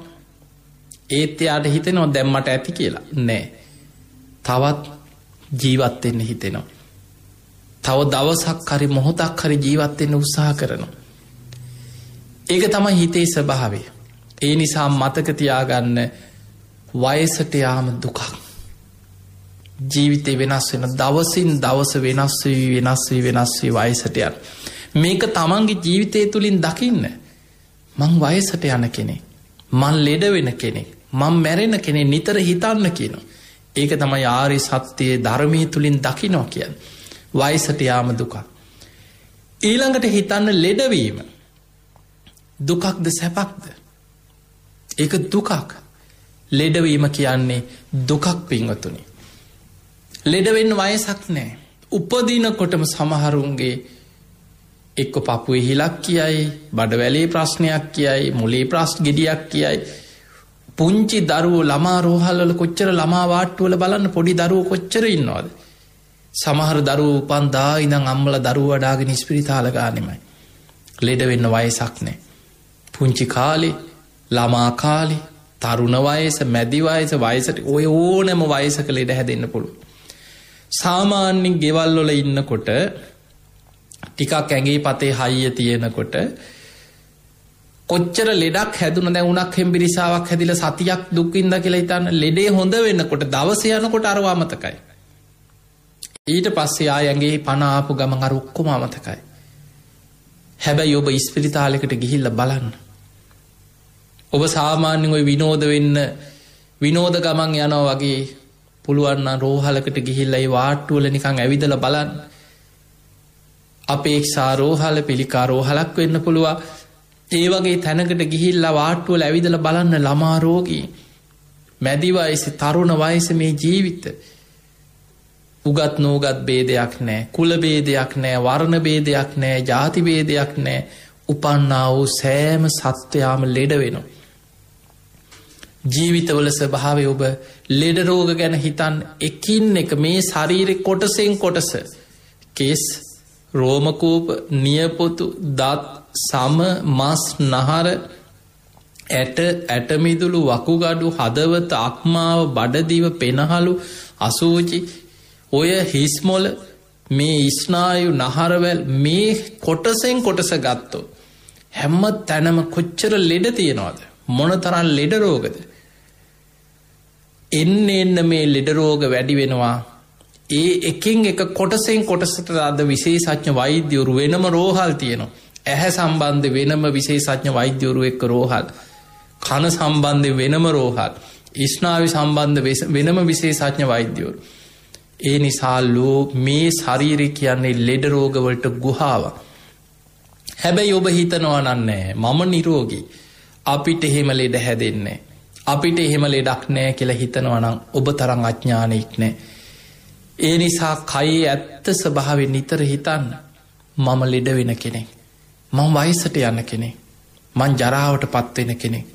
ඒත් එයාට හිතෙනවා දැන් මට ඇති කියලා. නෑ. තවත් ජීවත් වෙන්න හිතෙනවා. තව දවසක් හරි මොහොතක් හරි ජීවත් වෙන්න උත්සාහ කරනවා. ඒක තමයි හිතේ ස්වභාවය. ඒ නිසා මතක තියාගන්න වයසට යාම දුකක්. ජීවිතේ වෙනස් වෙන දවසින් දවස වෙනස් වී වයසට යන. මේක තමන්ගේ ජීවිතය තුලින් දකින්න. මං වයසට යන කෙනෙක්. මං ලෙඩ වෙන කෙනෙක්. මං මැරෙන කෙනෙක් නිතර හිතන්න කියනවා. ඒක තමයි ආර්ය සත්‍යයේ ධර්මයේ තුලින් දකින්නවා කියන්නේ. වයසට යාම දුකක්. ඊළඟට හිතන්න ලෙඩවීම. දුකක්ද සැපක්ද? ඒක දුකක්. ලෙඩවීම කියන්නේ දුකක් පින්වතුනි. ලෙඩ වෙන්න වයසක් නැහැ. උපදිනකොටම සමහරුන්ගේ එක්ක පපුවේ හිලක් කියයි, බඩවැලේ ප්‍රශ්නයක් කියයි, මුලේ ප්‍රශ්න ගෙඩියක් කියයි. පුංචි දරුවෝ ළමා රෝහල් වල කොච්චර ළමා වාට්ටු වල බලන්න පොඩි දරුවෝ කොච්චර ඉන්නවද? සමහර දරුවෝ උපන්දා ඉඳන් අම්මලා දරුවෝ වඩාගෙන ඉස්පිරිතාල ගානෙමයි. ලෙඩ වෙන්න වයසක් නැහැ. පුංචි කාලේ, ළමා කාලේ, තරුණ වයස, මැදි වයස, වයසට ඔය ඕනෑම වයසක ලෙඩ හැදෙන්න පුළුවන්. සාමාන්‍යයෙන් ගෙවල් වල ඉන්නකොට ටිකක් ඇඟේ පතේ හයිය තියෙනකොට කොච්චර ලෙඩක් හැදුන දැන් උණක් හෙම්බිරිසාවක් හැදිලා සතියක් දුක් විඳා කියලා හිතන්න. ලෙඩේ හොඳ වෙනකොට දවස යනකොට අරව අමතකයි. ඊට පස්සේ ආය ඇඟේ පණ ආපු ගමන් අර ඔක්කොම අමතකයි. හැබැයි ඔබ ඉස්පිරිතාලයකට ගිහිල්ලා බලන්න. ඔබ සාමාන්‍යයෙන් ওই විනෝද ගමන් යනවා වගේ පුළුවන් නම් රෝහලකට ගිහිල්ලා ඒ වාට්ටු වල නිකන් ඇවිදලා බලන්න. අපේක්ෂා රෝහල, පිළිකා රෝහලක් වෙන්න පුළුවන්. ඒ වගේ තැනකට ගිහිල්ලා වාට්ටු වල ඇවිදලා බලන්න ළමා රෝගී, මැදි වයසේ, තරුණ වයසේ මේ ජීවිත. උගත් නෝගත් ભેදයක් නැහැ, කුල ભેදයක් නැහැ, වර්ණ ભેදයක් නැහැ, ಜಾති ભેදයක් නැහැ. උපන්නා වූ සෑම සත්වයාම ලෙඩ වෙනවා. ජීවිතවල ස්වභාවය ඔබ ලෙඩ රෝග ගැන හිතන් එකින් එක මේ ශරීරේ කොටසෙන් කොටස කේස්, රෝමකූප, නියපොතු, දත්, සම, මස්, නහර, ඇටමිදුළු, වකුගඩු, හදවත, අක්මාව, බඩදිව, පෙනහළු, අසූචි, ඔය හිස්මොල, මේ ස්නායු, නහරවැල්, මේ කොටසෙන් කොටස ගත්තොත් හැම තැනම කොච්චර ලෙඩ තියෙනවද? මොනතරම් ලෙඩ රෝගද? එන්න මේ ලෙඩ රෝග වැඩි වෙනවා. ඒ එකින් එක කොටසෙන් කොටසට අද විශේෂඥ වෛද්‍යවරු වෙනම රෝහල් තියෙනවා. ඇහැ සම්බන්ධ වෙනම විශේෂඥ වෛද්‍යවරු එක්ක රෝහල්, කන සම්බන්ධ වෙනම රෝහල්, ස්නායු සම්බන්ධ වෙනම විශේෂඥ වෛද්‍යවරු. ඒ නිසා මේ ශරීරය කියන්නේ ලෙඩ රෝග වලට ගුහාවක්. හැබැයි ඔබ හිතනවා නෑ මම නිරෝගී, අපිට එහෙම ලෙඩ හැදෙන්නේ, අපිට එහෙම ලෙඩක් නෑ කියලා හිතනවා නම් ඔබ තරම් අඥානෙක් නෑ. ඒ නිසා කයේ ඇත්ත ස්වභාවය නිතර හිතන්න. මම ලෙඩ වෙන කෙනෙක්, මම වයසට යන කෙනෙක්, මං ජරාවට පත් වෙන කෙනෙක්,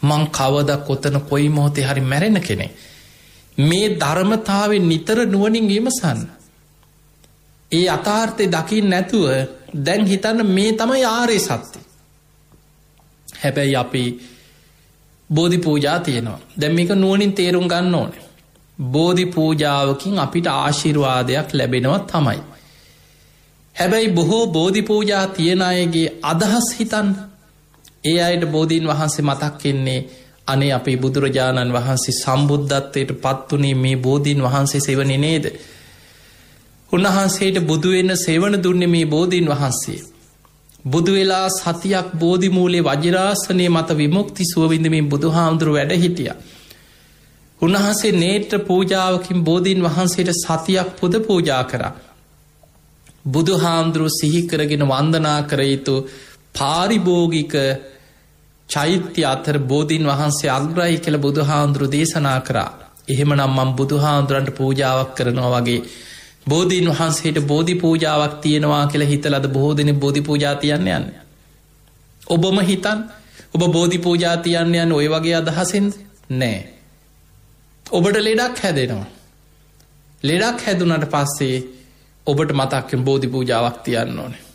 මං කවදා කොතන කොයි මොහොතේ හරි මැරෙන කෙනෙක්. මේ ධර්මතාවය නිතර නුවණින් විමසන්න. ඒ යථාර්ථය දකින්න නැතුව දැන් හිතන්න මේ තමයි ආර්ය සත්‍ය. හැබැයි අපි බෝධි පූජා තියෙනවා. දැන් මේක නුවණින් තේරුම් ගන්න ඕනේ. බෝධි පූජාවකින් අපිට ආශිර්වාදයක් ලැබෙනවා තමයි. හැබැයි බොහෝ බෝධි පූජා තියන අයගේ අදහස් හිතන්න. ඒ අයට බෝධීන් වහන්සේ මතක් වෙන්නේ අනේ අපේ බුදුරජාණන් වහන්සේ සම්බුද්ධත්වයට පත් වුණේ මේ බෝධීන් වහන්සේ සෙවණේ නේද? උන්වහන්සේට බුදු වෙන්න සෙවණ දුන්නේ මේ බෝධීන් වහන්සේ. බුදු වෙලා සතියක් බෝධි මූලේ වජිරාසනයේ මත විමුක්ති සුව විඳමින් බුදුහාමුදුරු වැඩ හිටියා. උන්වහන්සේ නේත්‍ර පූජාවකින් බෝධීන් වහන්සේට සතියක් පුද පූජා කරා. බුදුහාමුදුරුවෝ සිහි කරගෙන වන්දනා කර යුතු පාරිභෝගික චෛත්‍ය අතර බෝධීන් වහන්සේ අග්‍රයි කියලා බුදුහාමුදුරුවෝ දේශනා කරා. එහෙමනම් මම බුදුහාමුදුරන්ට පූජාවක් කරනවා වගේ බෝධීන් වහන්සේට බෝධි පූජාවක් තියෙනවා කියලා හිතලාද බොහෝ දෙනෙක් බෝධි පූජා තියන්න යන්නේ. ඔබම හිතන් ඔබ බෝධි පූජා තියන්න යන්නේ ওই වගේ අදහසින්ද? නෑ. ඔබට ලෙඩක් හැදෙනවා. ලෙඩක් හැදුනට පස්සේ ඔබට මතක් වෙන බෝධි පූජාවක් තියන්න ඕනේ.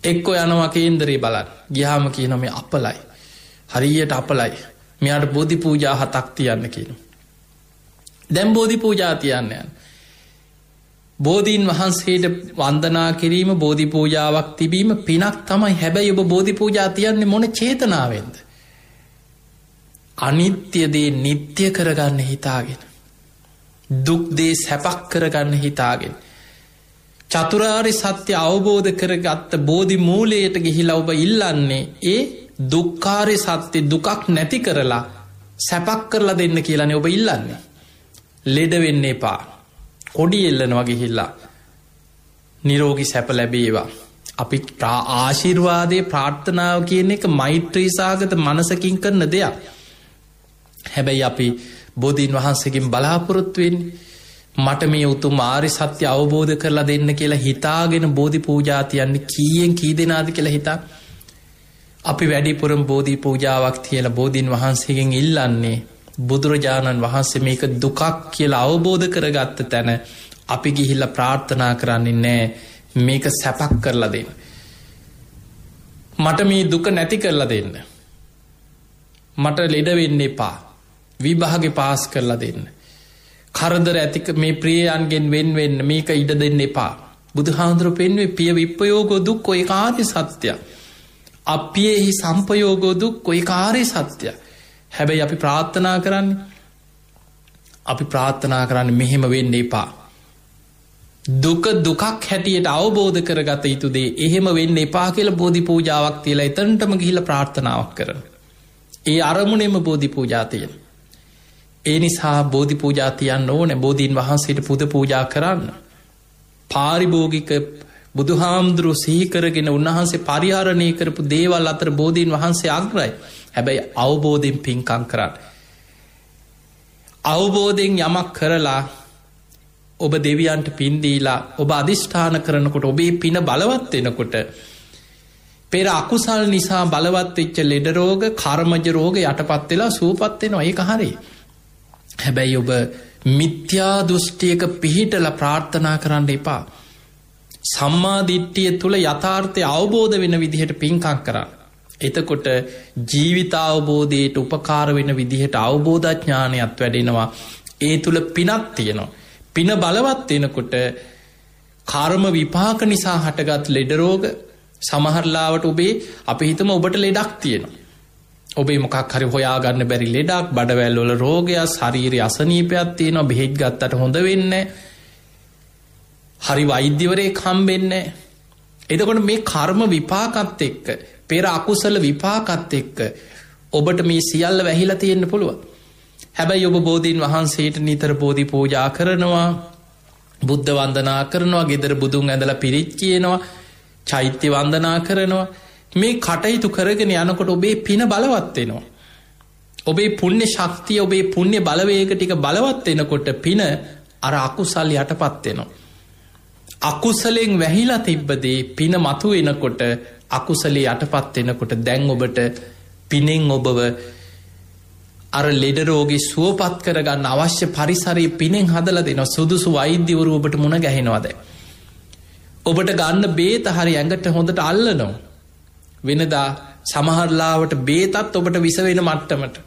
එක්කෝ යනවා කේන්දරේ බලන්න. ගියාම කියනවා මේ අපලයි. හරියට අපලයි. මෙයාට බෝධි පූජා 7ක් තියන්න කියනවා. දැන් බෝධි පූජා තියන්න යන. බෝධීන් වහන්සේට වන්දනා කිරීම බෝධි පූජාවක් තිබීම පිනක් තමයි. හැබැයි ඔබ බෝධි පූජා තියන්නේ මොන චේතනාවෙන්ද? අනිත්‍ය දේ නිට්ටය කරගන්න හිතාගෙන. දුක් දේ සැපක් කරගන්න හිතාගෙන. චතුරාර්ය සත්‍ය අවබෝධ කරගත්ත බෝධි මූලයට ගිහිලා ඔබ ඉල්ලන්නේ ඒ දුක්ඛාරය සත්‍ය දුකක් නැති කරලා සැපක් කරලා දෙන්න කියලානේ ඔබ ඉල්ලන්නේ. ලෙඩ වෙන්න එපා. කොඩි එල්ලනවා ගිහිල්ලා නිරෝගී සැප ලැබේවා. අපි ආශිර්වාදයේ ප්‍රාර්ථනාව කියන එක මෛත්‍රී සාගත මනසකින් කරන දෙයක්. හැබැයි අපි බෝධීන් වහන්සේගෙන් බලාපොරොත්තු වෙන්නේ මට මේ උතුම් ආර්ය සත්‍ය අවබෝධ කරලා දෙන්න කියලා හිතාගෙන බෝධි පූජා තියන්නේ කීයෙන් කී දෙනාද කියලා හිතා. අපි වැඩිපුරම බෝධි පූජාවක් තියලා බෝධීන් වහන්සේගෙන් ඉල්ලන්නේ බුදුරජාණන් වහන්සේ මේක දුකක් කියලා අවබෝධ කරගත්ත තැන අපි ගිහිල්ලා ප්‍රාර්ථනා කරන්නේ නෑ මේක සැපක් කරලා දෙන්න. මට මේ දුක නැති කරලා දෙන්න. මට ලෙඩ වෙන්න එපා. විභාගේ පාස් කරලා දෙන්න. කරදර ඇතික මේ ප්‍රියයන්ගෙන් වෙන් මේක ඉඩ දෙන්න එපා. බුදුහාමුදුරුවෝ පෙන්වුවේ පිය විප්පයෝගෝ දුක්ඛෝ ඒකාර්ය සත්‍ය. අප්පියෙහි සම්පයෝගෝ දුක්ඛෝ ඒකාර්ය සත්‍ය. හැබැයි අපි ප්‍රාර්ථනා කරන්නේ මෙහෙම වෙන්න එපා. දුක දුකක් හැටියට අවබෝධ කරගත යුතු දේ එහෙම වෙන්න එපා කියලා බෝධි පූජාවක් තියලා එතනටම ගිහිල්ලා ප්‍රාර්ථනාවක් කරන. ඒ අරමුණෙම බෝධි පූජා තියෙන. ඒ නිසා බෝධි පූජා තියන්න ඕනේ. බෝධීන් වහන්සේට පුද පූජා කරන්න. පාරිභෝගික බුදුහාමුදුරුවෝ සිහි කරගෙන උන්වහන්සේ පරිහරණය කරපු දේවල් අතර බෝධීන් වහන්සේ අග්‍රයි. හැබැයි අවබෝධයෙන් පින්කම් කරන්න. අවබෝධයෙන් යමක් කරලා ඔබ දෙවියන්ට පින් දීලා ඔබ අධිෂ්ඨාන කරනකොට ඔබේ පින බලවත් වෙනකොට පෙර අකුසල් නිසා බලවත් වෙච්ච ලෙඩ රෝග කර්මජ රෝග යටපත් වෙලා සුවපත් වෙනවා. ඒක හරියි. හැබැයි ඔබ මිත්‍යා දෘෂ්ටියක පිහිටලා ප්‍රාර්ථනා කරන්න එපා. සම්මා දිට්ඨිය තුල යථාර්ථය අවබෝධ වෙන විදිහට පින්කම් කරන්න. එතකොට ජීවිත අවබෝධයට උපකාර වෙන විදිහට අවබෝධඥානයත් වැඩෙනවා. ඒ තුල පිනක් තියෙනවා. පින බලවත් වෙනකොට කර්ම විපාක නිසා හටගත් ලෙඩ රෝග සමහරලාවට ඔබේ අපි හිතමු ඔබට ලෙඩක් තියෙනවා. ඔබේ මොකක් හරි හොයාගන්න බැරි ලෙඩක්, බඩවැල් වල රෝගයක්, ශාරීරික අසනීපයක් තියෙනවා, බෙහෙත් ගත්තට හොඳ වෙන්නේ නැහැ. හරි වෛද්‍යවරයෙක් හම්බෙන්නේ නැහැ. එතකොට මේ කර්ම විපාකත් එක්ක, පෙර අකුසල විපාකත් එක්ක ඔබට මේ සියල්ල වැහිලා තියෙන්න පුළුවන්. හැබැයි ඔබ බෝධීන් වහන්සේට නිතර බෝධි පූජා කරනවා, බුද්ධ වන්දනා කරනවා, ගෙදර බුදුන් ඇඳලා පිරිත් කියනවා, චෛත්‍ය වන්දනා කරනවා. මේ කටයුතු කරගෙන යනකොට ඔබේ පින බලවත් වෙනවා. ඔබේ පුණ්‍ය ශක්තිය, ඔබේ පුණ්‍ය බලවේග ටික බලවත් වෙනකොට පින අර අකුසල් යටපත් වෙනවා. අකුසලෙන් වැහිලා තිබ්බදී පින මතු වෙනකොට අකුසලේ යටපත් වෙනකොට දැන් ඔබට පිනෙන් ඔබව අර ලෙඩ රෝගී සුවපත් කරගන්න අවශ්‍ය පරිසරය පිනෙන් හදලා දෙනවා. සුදුසු වෛද්‍යවරු ඔබට මුණ ගැහෙනවා. දැන් ඔබට ගන්න බේත හරි ඇඟට හොඳට අල්ලනවා. වෙනදා සමහරලාවට බේතත් ඔබට විස වෙන මට්ටමට.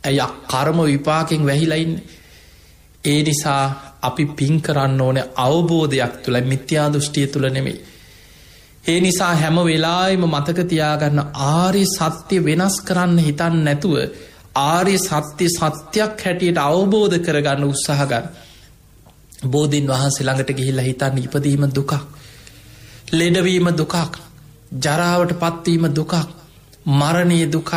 ඇයි කර්ම විපාකෙන් වැහිලා ඉන්නේ. ඒ නිසා අපි පින් කරන්න ඕනේ අවබෝධයක් තුල, මිත්‍යා දෘෂ්ටිය තුල නෙමෙයි. ඒ නිසා හැම වෙලාවෙම මතක තියාගන්න ආර්ය සත්‍ය වෙනස් කරන්න හිතන්නේ නැතුව ආර්ය සත්‍ය සත්‍යයක් හැටියට අවබෝධ කරගන්න උත්සාහ ගන්න. බෝධීන් වහන්සේ ළඟට ගිහිල්ලා හිතන්න ඉපදීම දුකක්, ලෙඩවීම දුකක්, ජරාවට පත්වීම දුකක්, මරණය දුකක්,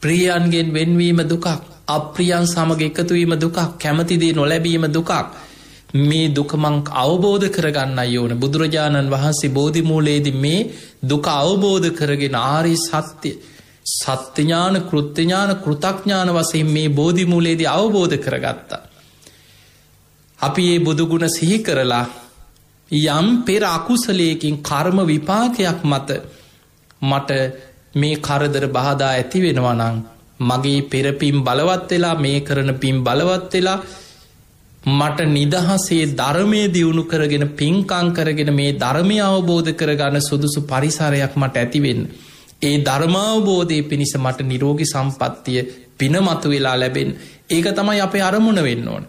ප්‍රියයන්ගෙන් වෙන්වීම දුකක්, අප්‍රියයන් සමග එකතුවීම දුකක්, කැමති දේ නොලැබීම දුකක්. මේ දුක මං අවබෝධ කරගන්නයි ඕන. බුදුරජාණන් වහන්සේ බෝධි මූලයේදී මේ දුක අවබෝධ කරගෙන ආර්ය සත්‍ය සත්‍ය ඥාන කෘත්‍ය ඥාන කෘතඥාන වශයෙන් මේ බෝධි මූලයේදී අවබෝධ කරගත්තා. අපි මේ බුදු ගුණ සිහි කරලා යම් පෙර අකුසලයකින් කර්ම විපාකයක් මත මට මේ කරදර බාධා ඇති වෙනවා නම් මගේ පෙර පින් බලවත් වෙලා මේ කරන පින් බලවත් වෙලා මට නිදහසේ ධර්මය දියුණු කරගෙන පින්කම් කරගෙන මේ ධර්මය අවබෝධ කරගන්න සුදුසු පරිසරයක් මට ඇති වෙන්න. ඒ ධර්මාවබෝධය පිණිස මට නිරෝගී සම්පත්තිය පින මතු වෙලා ලැබෙන්න. ඒක තමයි අපේ අරමුණ වෙන්න ඕන.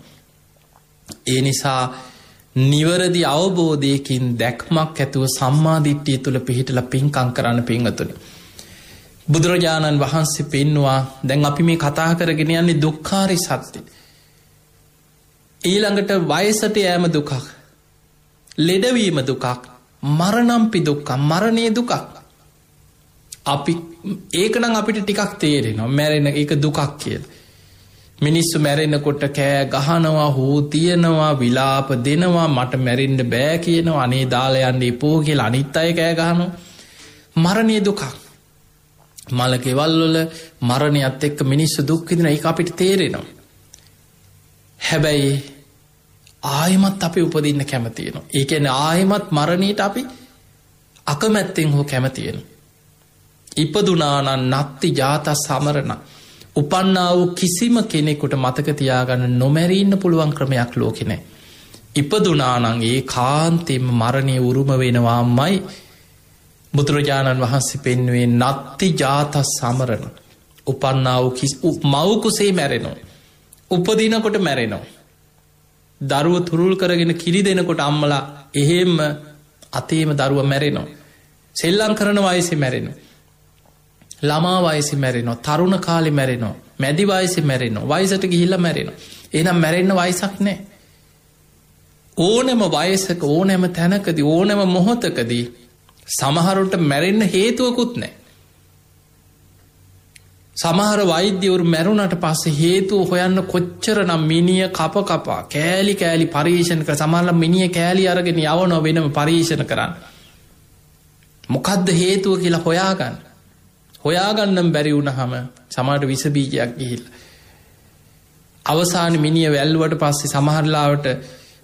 ඒ නිසා නිවැරදි අවබෝධයකින් දැක්මක් ඇතුව සම්මා දිට්ඨිය තුල පිහිටලා පින්කම් කරන්න පින්වතුනි. බුදුරජාණන් වහන්සේ පෙන්නවා දැන් අපි මේ කතා කරගෙන යන්නේ දුක්ඛාරි සත්‍ය. ඊළඟට වයසට යෑම දුකක්, ලෙඩවීම දුකක්, මරණම්පි දුක්ඛ මරණේ දුකක්. අපි ඒකනම් අපිට ටිකක් තේරෙනවා මැරෙන එක දුකක් කියලා. මිනිස්සු මැරෙනකොට කෑ ගහනවා, හූ තියනවා, විලාප දෙනවා, මට මැරෙන්න බෑ කියනවා, අනේ දාලා යන්න එපෝ කියලා අනිත් අය කෑ ගහනවා. මරණේ දුකක්. මල ගෙවල් වල මරණයත් එක්ක මිනිස්සු දුක් විඳින එක අපිට තේරෙනවා. හැබැයි ආයෙමත් අපි උපදින්න කැමති වෙනවා. ඒ කියන්නේ ආයෙමත් මරණයට අපි අකමැත්තෙන් හෝ කැමති වෙනවා. ඉපදුනා නම් නත්ති ජාත සමරණ. උපන්නා වූ කිසිම කෙනෙකුට මතක තියාගන්න නොමැරී ඉන්න පුළුවන් ක්‍රමයක් ලෝකේ නැහැ. ඉපදුනා නම් ඒ කාන්තේම මරණය උරුම වෙනවාමයි. බුදුරජාණන් වහන්සේ පෙන්වුවේ නත්ති ජාත සමරණ. උපන්නා වූ මව් කුසේ මැරෙනවා. උපදිනකොට මැරෙනවා. දරුව තුරුල් කරගෙන කිරි දෙනකොට අම්මලා එහෙම අතේම දරුව මැරෙනවා. සෙල්ලම් කරන වයසේ මැරෙනවා. ළමා වයසේ මැරෙනවා. තරුණ කාලේ මැරෙනවා. මැදි වයසේ මැරෙනවා. වයසට ගිහිල්ලා මැරෙනවා. එහෙනම් මැරෙන්න වයසක් නැහැ. ඕනෑම වයසක ඕනෑම තැනකදී ඕනෑම මොහොතකදී සමහරුන්ට මැරෙන්න හේතුවකුත් නැහැ. සමහර වෛද්‍යවරු මැරුණට පස්සේ හේතුව හොයන්න කොච්චරනම් මිනිය කපා කෑලි කෑලි පරීක්ෂණ කර සමහරලා මිනිය කෑලි අරගෙන යවනවා වෙනම පරීක්ෂණ කරන්න. මොකද්ද හේතුව කියලා හොයාගන්නම් බැරි වුණාම සමහරට විස බීජයක් ගිහිල්ලා අවසානයේ මිනිය වැල්ලුවට පස්සේ සමහරලාවට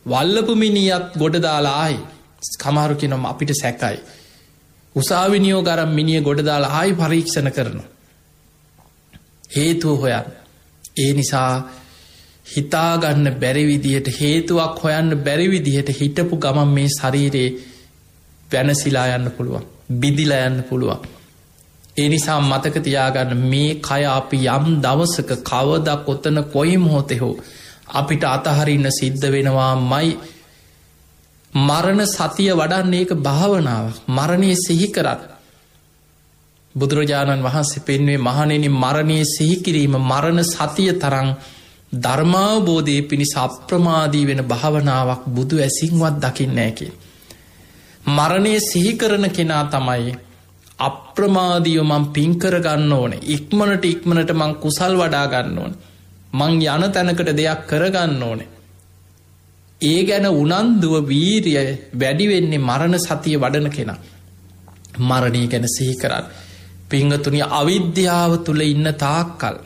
වල්ලපු මිනියත් ගොඩ දාලා ආයි සමහරු කියනවා අපිට සැකයි. උසාවි නියෝග අරන් මිනිය ගොඩ දාලා ආයි පරීක්ෂණ කරනවා. හේතුව හොයන්න. ඒ නිසා හිතාගන්න බැරි විදිහට හේතුවක් හොයන්න බැරි විදිහට හිටපු ගමන් මේ ශරීරේ වෙනසිලා යන්න පුළුවන්. බිඳිලා යන්න පුළුවන්. ඒ නිසා මතක තියාගන්න මේ කය අපි යම් දවසක කවදා කොතන කොයි මොහොතේ හෝ අපිට අතහරින්න සිද්ධ වෙනවාමයි. මරණ සතිය වඩන්නේ ඒක භාවනාවක්. මරණය සිහි කරන්න. බුදුරජාණන් වහන්සේ පෙන්වේ මහණෙනි මරණය සිහි කිරීම මරණ සතිය තරම් ධර්මාවබෝධයේ පිණිස අප්‍රමාදී වෙන භාවනාවක් බුදු ඇසින්වත් දකින්නේ නැහැ කියලා. මරණය සිහි කරන කෙනා තමයි අප්‍රමාදීව මං පින් කර ගන්න ඕනේ. ඉක්මනට මං කුසල් වඩා ගන්න ඕනේ. මං යන තැනකට දෙයක් කර ගන්න ඕනේ. ඒ ගැන උනන්දුව වීරිය වැඩි වෙන්නේ මරණ සතිය වඩන කෙනා. මරණය ගැන සිහි කරන්න. පිංගතුනි අවිද්‍යාව තුල ඉන්න තාක්කල්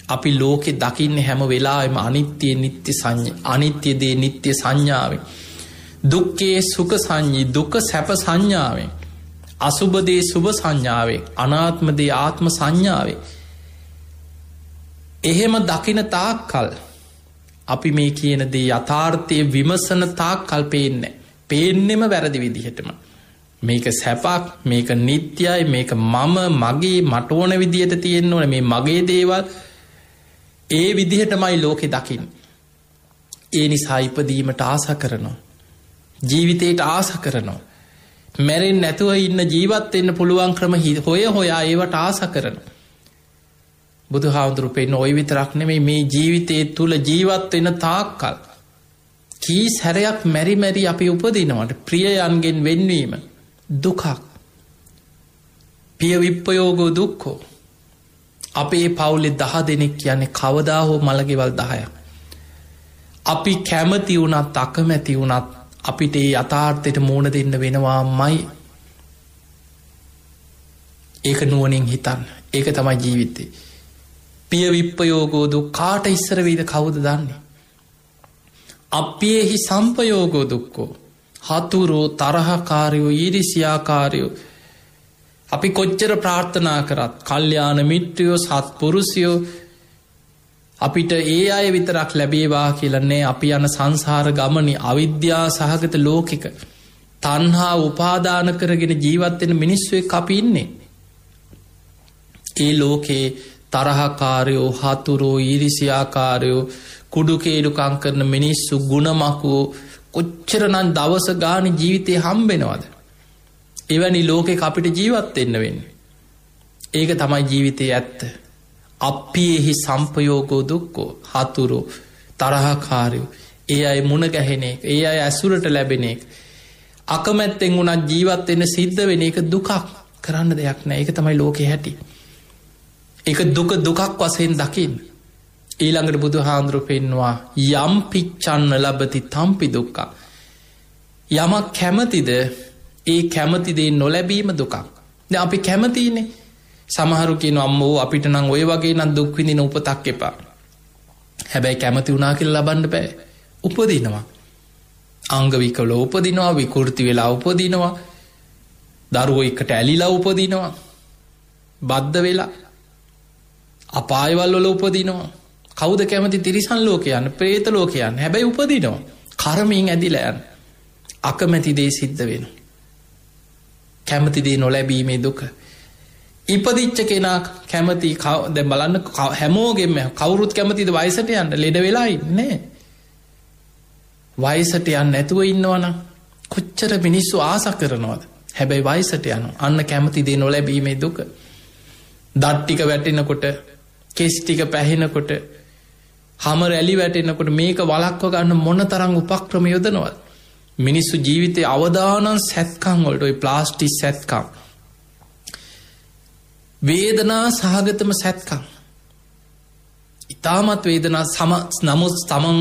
අපි ලෝකේ දකින්නේ හැම වෙලාවෙම අනිත්‍ය නිට්ටය සංඥා අනිත්‍ය දේ නිට්ටය සංඥාවෙන් දුක්ඛේ සුඛ සංඥා දුක සැප සංඥාවෙන් අසුභ දේ සුභ සංඥාවෙන් අනාත්ම දේ ආත්ම සංඥාවෙන් එහෙම දකින තාක්කල් අපි මේ කියන දේ යථාර්ථයේ විමසන තාක්කල් පේන්නෙම වැරදි විදිහටම. මේක සැපක්, මේක නිත්‍යයි, මේක මගේ මට ඕන විදිහට තියෙන්න ඕනේ, මේ මගේ දේවල් ඒ විදිහටමයි ලෝකෙ දකින්නේ. ඒ නිසා ඉපදීමට ආස කරනවා. ජීවිතේට ආස කරනවා. මැරෙන්නේ නැතුව ඉන්න ජීවත් වෙන්න පුළුවන් ක්‍රම හොයා ඒවට ආස කරනවා. බුදුහාමුදුරු පෙන්න ඔය විතරක් නෙමෙයි මේ ජීවිතයේ තුල ජීවත් වෙන තාක්කල් කී සැරයක් මෙරි අපි උපදිනවට ප්‍රියයන්ගෙන් වෙන්වීම දුකක්. පිය විප්පයෝගෝ දුක්ඛෝ. අපේ පවුලේ 10 දෙනෙක් කියන්නේ කවදා හෝ මලකෙවල් 10ක්. අපි කැමති වුණත් අකමැති වුණත් අපිට ඒ යථාර්ථයට මූණ දෙන්න වෙනවාමයි. ඒක නුවණින් හිතන්න. ඒක තමයි ජීවිතේ. පිය විප්පයෝගෝ දුක්ඛාට ඉස්සර වේද කවුද දන්නේ? අප්පියේහි සම්පයෝගෝ දුක්ඛෝ. හතුරෝ තරහකාරයෝ ඊරිසියාකාරයෝ අපි කොච්චර ප්‍රාර්ථනා කරත් කල්යාණ මිත්‍රයෝ සත්පුරුෂයෝ අපිට ඒ අය විතරක් ලැබේවා කියලා නෑ. අපි යන සංසාර ගමනේ අවිද්‍යා සහගත ලෝකෙක තණ්හා උපාදාන කරගෙන ජීවත් වෙන මිනිස්සු එක්ක අපි ඉන්නේ. ඒ ලෝකේ තරහකාරයෝ හතුරෝ ඊරිසියාකාරයෝ කුඩු කේඩුකම් කරන මිනිස්සු ගුණමකෝ කොච්චරනම් දවස ගානේ ජීවිතේ හම්බෙනවද? එවැනි ලෝකෙක අපිට ජීවත් වෙන්න වෙන්නේ. ඒක තමයි ජීවිතයේ ඇත්ත. අප්පියේහි සම්පයෝගෝ දුක්ඛෝ. හතුරෝ තරහකාරයෝ ඒ අය මුණ ගැහෙන එක, ඒ අය ඇසුරට ලැබෙන එක, අකමැත්තෙන් උනත් ජීවත් වෙන්න සිද්ධ වෙන එක දුකක්. කරන්න දෙයක් නෑ. ඒක තමයි ලෝකේ හැටි. ඒක දුකක් වශයෙන් දකින්න. ඊළඟට බුදුහාඳුරු පෙන්නවා යම් පිච්ඡන්න ලබති තම්පි දුක්ඛ. යමක් කැමතිද ඒ කැමති දේ නොලැබීම දුකක්. දැන් අපි කැමතිනේ. සමහරු කියනවා අම්මෝ අපිට නම් ওই වගේ නම් දුක් විඳින උපතක් එපා. හැබැයි කැමති වුණා කියලා ලබන්න බෑ. උපදිනවා. අංග විකල උපදිනවා, විකෘති වෙලා උපදිනවා. දරුවෝ එකට ඇලිලා උපදිනවා. බද්ධ වෙලා අපායවල වල උපදිනවා. කවුද කැමති තිරිසන් ලෝකේ යන්න, പ്രേත ලෝකේ යන්න? හැබැයි උපදිනවා. කර්මයෙන් ඇදිලා යන්න. අකමැති දේ සිද්ධ වෙනවා. කැමති දේ නොලැබීමේ දුක. ඉපදිච්ච කෙනා කැමති දැන් බලන්න හැමෝගෙම කවුරුත් කැමතිද වයසට යන්න? ලෙඩ වෙලා ඉන්නේ. වයසට යන්න නැතුව ඉන්නවනම් කොච්චර මිනිස්සු ආස කරනවද? හැබැයි වයසට යනවා. අන්න කැමති දේ නොලැබීමේ දුක. දත් ටික වැටෙනකොට, කෙස් ටික පැහෙනකොට, හැම රැලි වැටෙනකොට මේක වළක්ව ගන්න මොන තරම් උපක්‍රම යොදනවද? මිනිස්සු ජීවිතේ අවදානම් සැත්කම් වලට, ওই ප්ලාස්ටික් සැත්කම්, වේදනා සහගතම සැත්කම්, ඊටමත් වේදනා නමුත් තමන්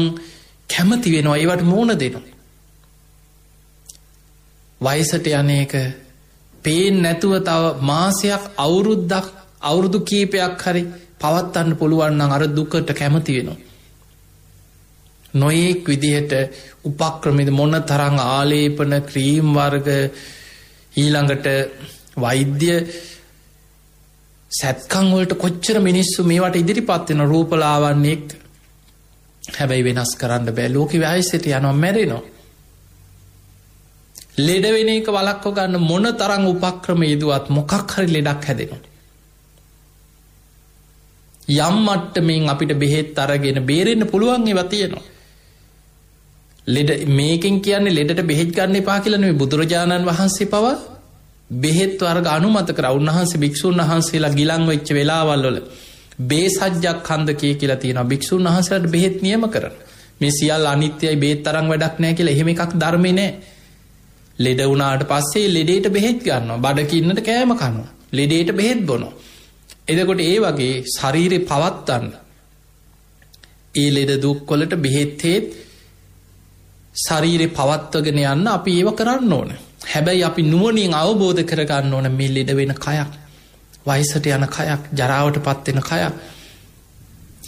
කැමති වෙනවා, ඒවට මෝන දෙනවා. වයසට යන්නේක පේන්නේ නැතුව තව මාසයක්, අවුරුද්දක්, අවුරුදු කීපයක් හරි පවත්වන්න පුළුවන් නම් අර දුකට කැමති වෙනවා. නොයෙක් විදිහට උපක්‍රමෙද මොන තරම් ආලේපන, ක්‍රීම් වර්ග, ඊළඟට වෛද්‍ය සැත්කම් වලට කොච්චර මිනිස්සු මේවට ඉදිරිපත් වෙන රූපලාවන්‍යයක්. හැබැයි වෙනස් කරන්න බෑ. ලෝකෙ වයසට යනවා, මැරෙනවා. ලෙඩ වෙන එක වළක්ව ගන්න මොන තරම් උපක්‍රම යෙදුවත් මොකක් හරි ලෙඩක් හැදෙනවා. යම් මට්ටමින් අපිට බෙහෙත් අරගෙන බේරෙන්න පුළුවන් ඒවා තියෙනවා. ලෙඩ මේකෙන් කියන්නේ ලෙඩට බෙහෙත් ගන්න එපා කියලා නෙවෙයි. බුදුරජාණන් වහන්සේ පවා බෙහෙත් වර්ග අනුමත කරා. උන්වහන්සේ භික්ෂුන් වහන්සේලා ගිලන් වෙච්ච වෙලාවල් වල බේසජ්ජක් හන්දකේ කියලා තියෙනවා. භික්ෂුන් වහන්සේලාට බෙහෙත් නියම කරන. මේ සියල්ල අනිත්‍යයි, බෙහෙත් තරම් වැඩක් නැහැ කියලා එහෙම එකක් ධර්මේ නැහැ. ලෙඩ වුණාට පස්සේ ලෙඩේට බෙහෙත් ගන්නවා. බඩකින්නට කෑම කනවා. ලෙඩේට බෙහෙත් බොනවා. එතකොට ඒ වගේ ශරීරේ පවත්තන්න ඒ ලෙඩ දුක් වලට බෙහෙත් ශරීරේ පවත්වගෙන යන්න අපි ඒව කරන්න ඕන. හැබැයි අපි නුවණින් අවබෝධ කරගන්න ඕන මේ ලෙඩ වෙන කයක්, වයසට යන කයක්, ජරාවටපත් වෙන කයක්.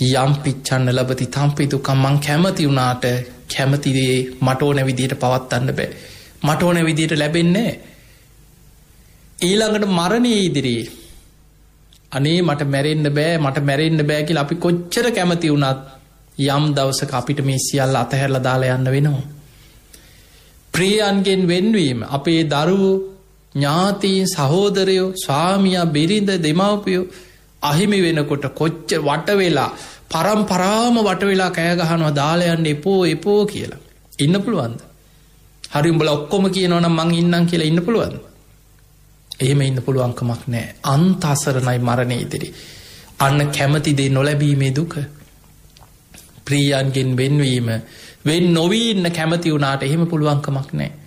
යම් පිච්ඡන්න ලබති තම්පි දුක්ඛ. මං කැමති වුණාට කැමති දේ මට ඕන විදිහට පවත්වන්න බෑ. මට ඕන විදිහට ලැබෙන්නේ නැහැ. ඊළඟට මරණයේ ඉදිරියේ අනේ මට මැරෙන්න බෑ කියලා අපි කොච්චර කැමති වුණත් යම් දවසක අපිට මේ සියල්ල අතහැරලා දාලා යන්න වෙනවා. ප්‍රියයන්ගෙන් වෙන්වීම, අපේ දරුවෝ, ඥාතීන්, සහෝදරයෝ, ස්වාමියා, බිරිඳ, දෙමව්පියෝ අහිමි වෙනකොට කොච්චර වට වෙලා පරම්පරාවම වට වෙලා කෑ ගහනවා දාලා යන්න එපෝ කියලා. ඉන්න පුළුවන්ද? හරි උඹලා ඔක්කොම කියනවනම් මං ඉන්නම් කියලා ඉන්න පුළුවන්ද? එහෙම ඉන්න පුළුවන් කමක් නැහැ. අන්ත අසරණයි මරණය ඉදිරි. අන්න කැමති දේ නොලැබීමේ දුක. ප්‍රියයන්ගෙන් වෙන්වීම, වෙන් නොවී ඉන්න කැමති වුණාට එහෙම පුළුවන් කමක් නැහැ.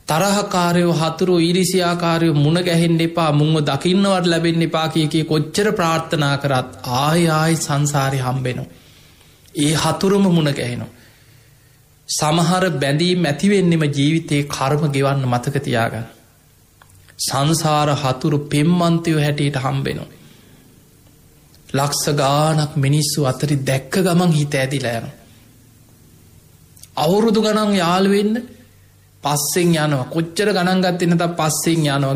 තරහකාරයෝ, හතුරෝ, ඊරිසියාකාරයෝ මුණ ගැහෙන්න එපා, මුන්ව දකින්නවත් ලැබෙන්න එපා කිය කොච්චර ප්‍රාර්ථනා කරත් ආයි සංසාරේ හම්බෙනවා. ඒ හතුරුම මුණ ගැහෙනවා. සමහර බැඳීම් ඇතිවෙන්නෙම ජීවිතයේ කර්ම ගෙවන්න මතක තියාගන්න. සංසාර හතුරු පෙම්මන්තයෝ හැටියට හම්බෙනවා. ලක්ෂ ගානක් මිනිස්සු අතරි දැක්ක ගමන් හිත ඇදිලා යනවා. අවුරුදු ගණන් යාළුවෙන්න පස්සෙන් යනවා. කොච්චර ගණන් ගත්තේ නැත්නම් පස්සෙන් යනවා.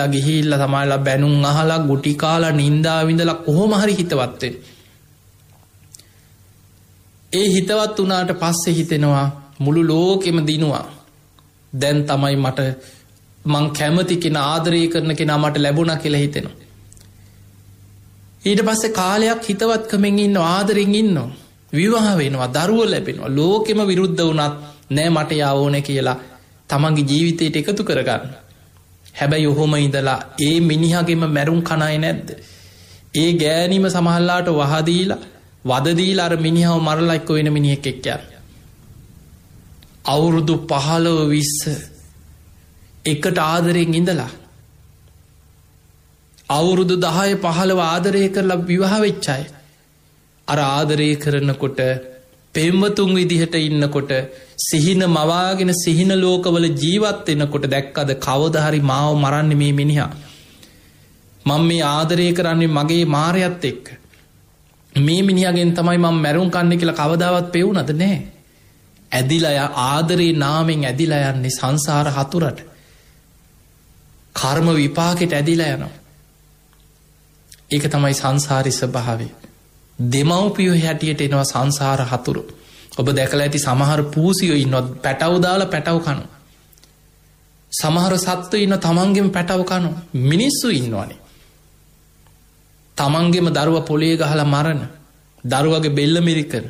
ගිහිල්ලා තමයිලා බැනුම් අහලා ගුටි කාලා නින්දා විඳලා කොහොම හරි හිතවත් වෙන්න. ඒ හිතවත් වුණාට පස්සේ හිතෙනවා මුළු ලෝකෙම දිනුවා. දැන් තමයි මං කැමති කෙනා ආදරය කරන කෙනා මට ලැබුණා කියලා හිතෙනවා. ඊට පස්සේ කාලයක් හිතවත්කමෙන් ඉන්නවා, ආදරෙන් ඉන්නවා. විවාහ වෙනවා, දරුවෝ ලැබෙනවා. ලෝකෙම විරුද්ධ වුණත් නෑ මට යා ඕනේ කියලා තමන්ගේ ජීවිතයට එකතු කරගන්න. හැබැයි ඔහොම ඉඳලා ඒ මිනිහාගෙම මැරුම් කණයි නැද්ද? ඒ ගෑණිම සමහරලාට වහදීලා වද දීලා අර මිනිහව මරලා එක්ක වෙන මිනිහෙක් එක්ක යන. අවුරුදු 15 20 එකට ආදරෙන් ඉඳලා අවුරුදු 10 15 ආදරය කරලා විවාහ වෙච්ච අය අර ආදරය කරනකොට පෙම්වතුන් විදිහට ඉන්නකොට සිහින මවාගෙන සිහින ලෝකවල ජීවත් වෙනකොට දැක්කද කවදා හරි මාව මරන්නේ මේ මිනිහා. මම මේ ආදරය කරන්නේ මගේ මාරයත් එක්ක. මේ මිනිහගෙන් තමයි මම මැරුම් කන්නේ කියලා කවදාවත් පෙවුනද නැහැ. ඇදිලා ආදරේ නාමෙන් ඇදිලා යන්නේ සංසාර හතුරට. කර්ම විපාකෙට ඇදිලා යනවා. ඒක තමයි සංසාරේ ස්වභාවය. දෙමව්පියෝ හැටියට එනවා සංසාර හතුරු. ඔබ දැකලා ඇති සමහර පූසියෝ ඉන්නවා පැටව දාලා පැටව කනවා. සමහර සත්ත්වෝ ඉන්න තමන්ගෙම පැටව කනවා. මිනිස්සු ඉන්නවනේ. තමන්ගෙම දරුවා පොළේ ගහලා මරන, දරුවගේ බෙල්ල මිරිකන.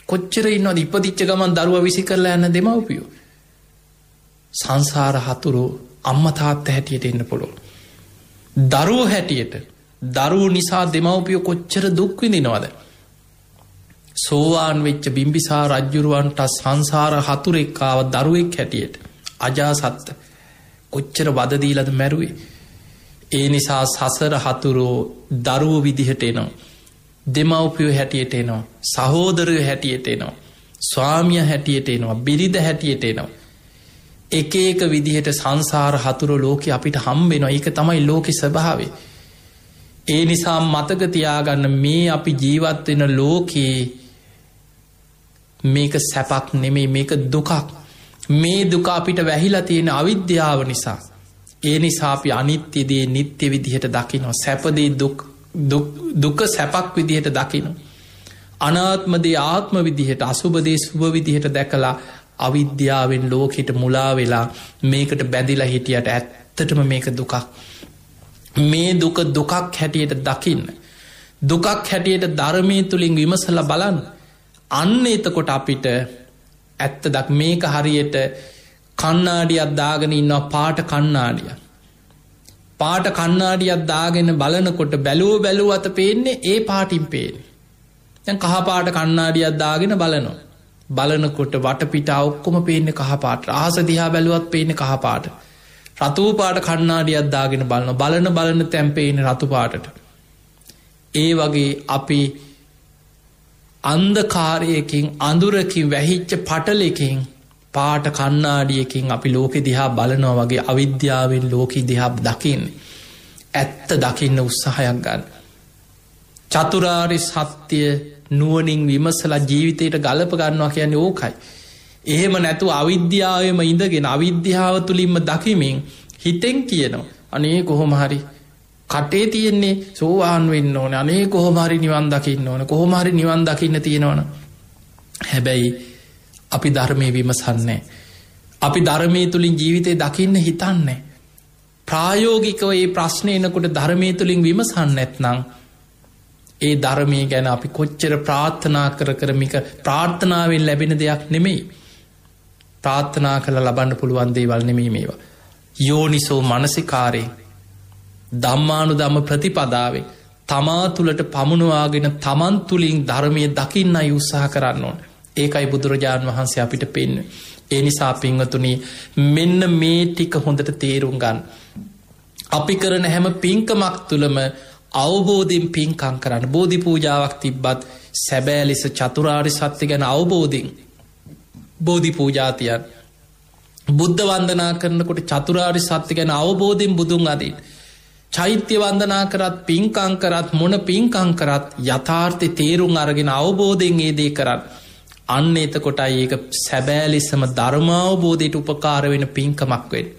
කොච්චර ඉන්නවද ඉපදිච්ච ගමන් දරුවා විසි කරලා යන දෙමව්පියෝ. සංසාර හතුරු අම්මා තාත්තා හැටියට එන්න පුළුවන්. දරුවෝ හැටියට දරුවෝ නිසා දෙමව්පියෝ කොච්චර දුක් විඳිනවද? සෝවාන් වෙච්ච බිම්බිසාර රජුරවන්ට සංසාර හතුරෙක් ආව දරුවෙක් හැටියට අජාසත් කොච්චර වද දීලාද මැරුවේ. ඒ නිසා සසර හතුරෝ දරුවෝ විදිහට එනවා. දෙමව්පියෝ හැටියට එනවා. සහෝදරයෝ හැටියට එනවා. ස්වාමියා හැටියට එනවා. බිරිඳ හැටියට එනවා. එක එක විදිහට සංසාර හතුරු ලෝකෙ අපිට හම්බ වෙනවා. ඒක තමයි ලෝකේ ස්වභාවය. ඒ නිසා මතක තියාගන්න මේ අපි ජීවත් වෙන ලෝකේ මේක සැපක් නෙමෙයි, මේක දුකක්. මේ දුක අපිට වැහිලා තියෙන අවිද්‍යාව නිසා. ඒ නිසා අපි අනිත්‍ය දේ නිට්ටය විදිහට දකිනවා. සැප දේ දුක සැපක් විදිහට දකිනවා. අනාත්ම දේ ආත්ම විදිහට, අසුබ දේ සුබ විදිහට දැකලා අවිද්‍යාවෙන් ලෝකෙට මුලා වෙලා මේකට බැඳිලා හිටියට ඇත්තටම මේක දුකක්. මේ දුක දුකක් හැටියට දකින්න. දුකක් හැටියට ධර්මයේ තුලින් විමසලා බලන්න. අන්න එතකොට අපිට ඇත්තදක් මේක හරියට කණ්ණාඩියක් දාගෙන ඉන්නවා, පාට කණ්ණාඩියක්. පාට කණ්ණාඩියක් දාගෙන බලනකොට බැලුව අත පේන්නේ ඒ පාටින් පේන්නේ. දැන් කහ පාට කණ්ණාඩියක් දාගෙන බලනවා. බලනකොට වටපිටා ඔක්කොම පේන්නේ කහ පාට. අහස දිහා බැලුවත් පේන්නේ කහ පාට. රතු පාට කණ්ණාඩියක් දාගෙන බලන තැන් පේන්නේ රතු පාටට. ඒ වගේ අපි අන්ධකාරයකින් අඳුරකින් වැහිච්ච පටලකින් පාට කණ්ණාඩියකින් අපි ලෝකෙ දිහා බලනවා වගේ අවිද්‍යාවෙන් ලෝකෙ දිහා දකින්නේ. ඇත්ත දකින්න උත්සාහයක් ගන්න. චතුරාර්ය සත්‍ය නුවණින් විමසලා ජීවිතයට ගලප ගන්නවා කියන්නේ ඕකයි. එහෙම නැතුව අවිද්‍යාවෙම ඉඳගෙන අවිද්‍යාව තුලින්ම දකිමින් හිතෙන් කියනවා අනේ කොහොම හරි කටේ තියෙන්නේ සෝවාන් වෙන්න ඕනේ, අනේ කොහොම හරි නිවන් දකින්න ඕනේ, කොහොම හරි නිවන් දකින්න තියෙනවනේ. හැබැයි අපි ධර්මයේ විමසන්නේ. අපි ධර්මයේ තුලින් ජීවිතේ දකින්න හිතන්නේ. ප්‍රායෝගිකව මේ ප්‍රශ්නේ එනකොට ධර්මයේ තුලින් විමසන්නේ නැත්නම් ඒ ධර්මයේ ගැන අපි කොච්චර ප්‍රාර්ථනා කර මේක ප්‍රාර්ථනාවෙන් ලැබෙන දෙයක් නෙමෙයි. ප්‍රාර්ථනා කරලා ලබන්න පුළුවන් දේවල් නෙමෙයි මේවා. යෝනිසෝ මනසිකාරේ ධම්මානුධම්ම ප්‍රතිපදාවේ තමා තුළට පමුණවාගෙන තමන් තුළින් ධර්මයේ දකින්නයි උත්සාහ කරන්න ඕන. ඒකයි බුදුරජාණන් වහන්සේ අපිට පෙන්වන්නේ. ඒ නිසා පින්වතුනි මෙන්න මේ ටික හොඳට තේරුම් ගන්න. අපි කරන හැම පින්කමක් තුළම අවබෝධයෙන් පින්කම් කරන්න. බෝධි පූජාවක් තිබ්බත් සැබෑ ලෙස චතුරාර්ය සත්‍ය ගැන අවබෝධයෙන් බෝධි පූජා තියන්න. බුද්ධ වන්දනා කරනකොට චතුරාර්ය සත්‍ය ගැන අවබෝධයෙන් බුදුන් අදින්. චෛත්‍ය වන්දනා කරත් පින්කම් කරත් මොන පින්කම් කරත් යථාර්ථය තේරුම් අරගෙන අවබෝධයෙන් ඒ දේ කරන්න. අන්න එතකොටයි ඒක සැබෑ ලෙසම ධර්මාවබෝධයට උපකාර වෙන පින්කමක් වෙන්නේ.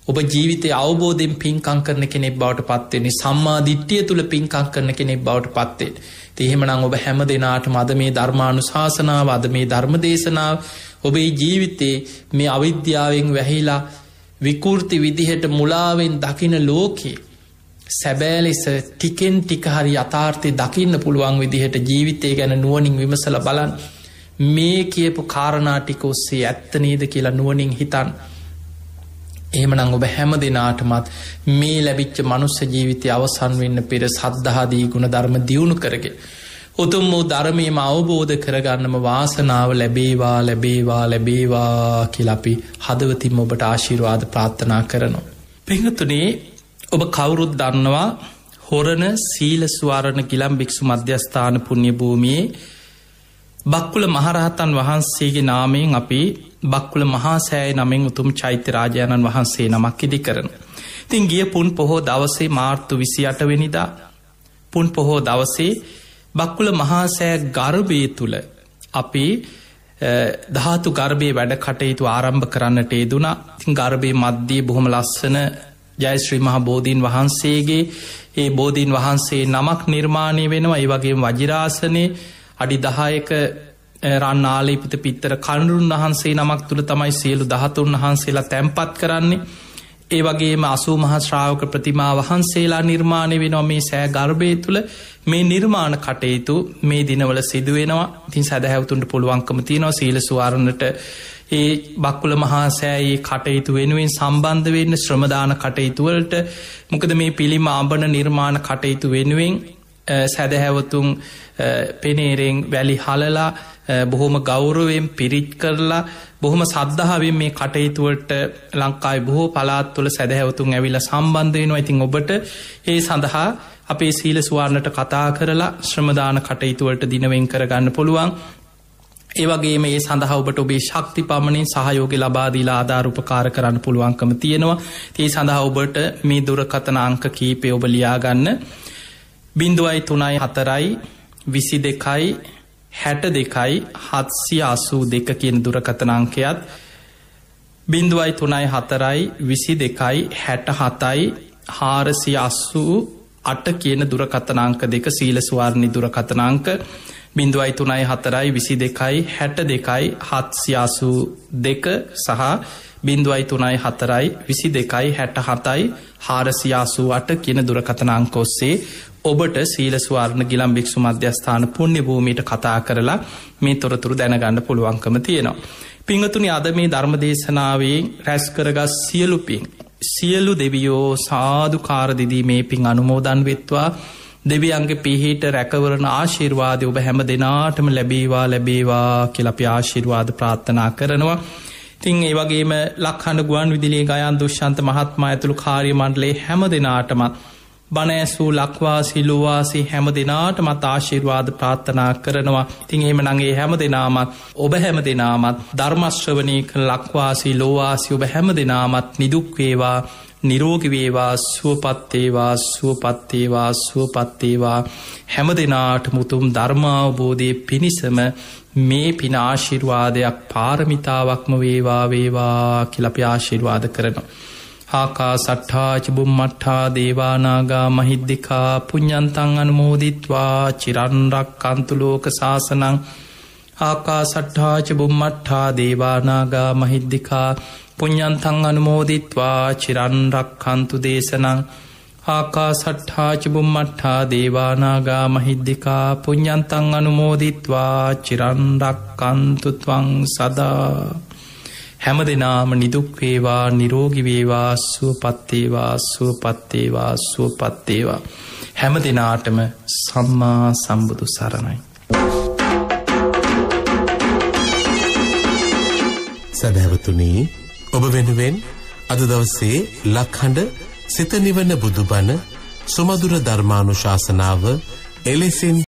ඔබ ජීවිතයේ අවබෝධයෙන් පින්කම් කරන කෙනෙක් බවට පත් වෙන්නේ. සම්මා දිට්ඨිය තුල පින්කම් කරන කෙනෙක් බවට පත් වෙන්නේ. ඉතින් එහෙමනම් ඔබ හැම දිනාටම අද මේ ධර්මානුශාසනාව, අද මේ ධර්ම දේශනාව ඔබේ ජීවිතේ මේ අවිද්‍යාවෙන් වැහිලා විකෘති විදිහට මුලාවෙන් දකින ලෝකේ සැබෑ ලෙස ටිකෙන් ටික හරි යථාර්ථය දකින්න පුළුවන් විදිහට ජීවිතය ගැන නුවණින් විමසලා බලන්න. මේ කියපු කාරණා ටික ඔස්සේ ඇත්ත නේද කියලා නුවණින් හිතන්න. එහෙමනම් ඔබ හැම දිනාටමත් මේ ලැබිච්ච මනුස්ස ජීවිතය අවසන් වෙන්න පෙර සද්ධාදී ගුණ ධර්ම දියුණු කරගෙන උතුම් වූ ධර්මයේම අවබෝධ කරගන්නම වාසනාව ලැබේවා ලැබේවා ලැබේවා කියලා අපි හදවතින්ම ඔබට ආශිර්වාද ප්‍රාර්ථනා කරනවා. පින්වතුනි, ඔබ කවුරුත් දන්නවා හොරණ සීල ස්වරණ ගිලන් භික්ෂු මධ්‍යස්ථාන පුණ්‍ය භූමියේ බක්කුල මහරහතන් වහන්සේගේ නාමයෙන් අපි බක්කුල මහා සෑය නමින් උතුම් චෛත්‍ය රාජානන් වහන්සේ නමක් ඉදි කරනවා. ඉතින් ගිය පුන් පොහෝ දවසේ මාර්තු 28 වෙනිදා පුන් පොහෝ දවසේ බක්කුල මහා සෑය ගර්භය තුල අපි ධාතු ගර්භයේ වැඩ කටයුතු ආරම්භ කරන්නට යෙදුණා. ඉතින් ගර්භයේ මැද්දේ බොහොම ලස්සන ජයශ්‍රී මහ බෝධීන් වහන්සේගේ ඒ බෝධීන් වහන්සේ නමක් නිර්මාණය වෙනවා. ඒ වගේම වජිරාසනේ අඩි 10ක රන් ආලේපිත පිත්තර කඳුන් වහන්සේ නමක් තුල තමයි සියලු 13 වහන්සේලා තැන්පත් කරන්නේ. ඒ වගේම 80 මහා ශ්‍රාවක ප්‍රතිමා වහන්සේලා නිර්මාණය වෙනවා මේ සෑ ගර්භය තුල. මේ නිර්මාණ කටයුතු මේ දිනවල සිදු වෙනවා. ඉතින් සදහැවතුන්ට පුළුවන්කම තියෙනවා සීල සුවරණට ඒ බක්කුල මහා සෑයේ කටයුතු වෙනුවෙන් සම්බන්ධ වෙන්න ශ්‍රම දාන කටයුතු වලට. මොකද මේ පිළිම අඹන නිර්මාණ කටයුතු වෙනුවෙන් සදහැවතුන් පෙනේරෙන් වැලි හලලා බොහොම ගෞරවයෙන් පිරිත් කරලා බොහොම සද්ධාවෙන් මේ කටයුතු වලට ලංකාවේ බොහෝ පළාත්වල සදහැවතුන් ඇවිල්ලා සම්බන්ධ වෙනවා. ඉතින් ඔබට ඒ සඳහා අපේ සීල සුවර්ණට කතා කරලා ශ්‍රම දාන කටයුතු වලට දින වෙන් කරගන්න පුළුවන්. ඒ වගේම ඒ සඳහා ඔබට ඔබේ ශක්ති පමණින් සහයෝගය ලබා දීලා ආධාර උපකාර කරන්න පුළුවන්කම තියෙනවා. ඒ සඳහා ඔබට මේ දුරකථන අංක කීපය ඔබ ලියා ගන්න. 0334 22 62 782 කියන දුරකථන අංකයත් 0334 22 67 488 කියන දුරකථන අංක දෙක සීල ස්වර්ණි දුරකථන අංක 0334 22 62 782 සහ 0334 22 67 488 කියන දුරකථන අංක ඔස්සේ ඔබට සීල ස්වර්ණ ගිලන් භික්ෂු මධ්‍යස්ථාන පුණ්‍ය භූමියට කතා කරලා මේ තොරතුරු දැනගන්න පුළුවන්කම තියෙනවා. පින්වතුනි, අද මේ ධර්ම දේශනාවේ රැස් කරගත් සියලු පින් සියලු දෙවියෝ සාදුකාර දෙදී මේ පින් අනුමෝදන් වෙත්වා. දෙවියන්ගේ පිහිට රැකවරණ ආශිර්වාදය ඔබ හැම දිනාටම ලැබේවා ලැබේවා කියලා අපි ආශිර්වාද ප්‍රාර්ථනා කරනවා. ඉතින් ඒ වගේම ලක්හඬ ගුවන් විදුලියේ ගායන් දුෂ්‍යන්ත මහත්මයා ඇතුළු කාර්ය මණ්ඩලයේ හැම දිනාටම බණ ඇසූ ලක්වාසී ලෝවාසී හැම දිනාටමත් ආශිර්වාද ප්‍රාර්ථනා කරනවා. ඉතින් එහෙමනම් ඒ හැම දිනාමත් ඔබ හැම දිනාමත් ධර්ම ශ්‍රවණී කළ ලක්වාසී ලෝවාසී ඔබ හැම දිනාමත් නිදුක් වේවා, නිරෝගී වේවා, සුවපත් වේවා, සුවපත් වේවා, සුවපත් වේවා. හැම දිනාටම උතුම් ධර්ම අවබෝධයේ පිණිසම මේ පින ආශිර්වාදයක් පාරමිතාවක්ම වේවා වේවා කියලා අපි ආශිර්වාද කරනවා. ආකාසට්ඨා ච බුම්මට්ඨා දේවානාගා මහිද්దికා පුඤ්ඤන්තං අනුමෝදිත්වා චිරන් රක්칸තු ලෝක සාසනං. ආකාසට්ඨා ච බුම්මට්ඨා දේවානාගා මහිද්దికා පුඤ්ඤන්තං අනුමෝදිත්වා චිරන් රක්칸තු දේශනං. ආකාසට්ඨා ච බුම්මට්ඨා දේවානාගා මහිද්దికා පුඤ්ඤන්තං අනුමෝදිත්වා චිරන් රක්칸තු ත්වං සදා. හැම දිනාම නිදුක් වේවා, නිරෝගී වේවා, සුවපත් වේවා, සුවපත් වේවා, සුවපත් වේවා. හැම දිනාටම සම්මා සම්බුදු සරණයි. සදහවතුනි, ඔබ වෙනුවෙන් අද දවසේ ලක්හඬ සිත නිවන බුදුබණ සුමధుර ධර්මානුශාසනාව එලෙසින්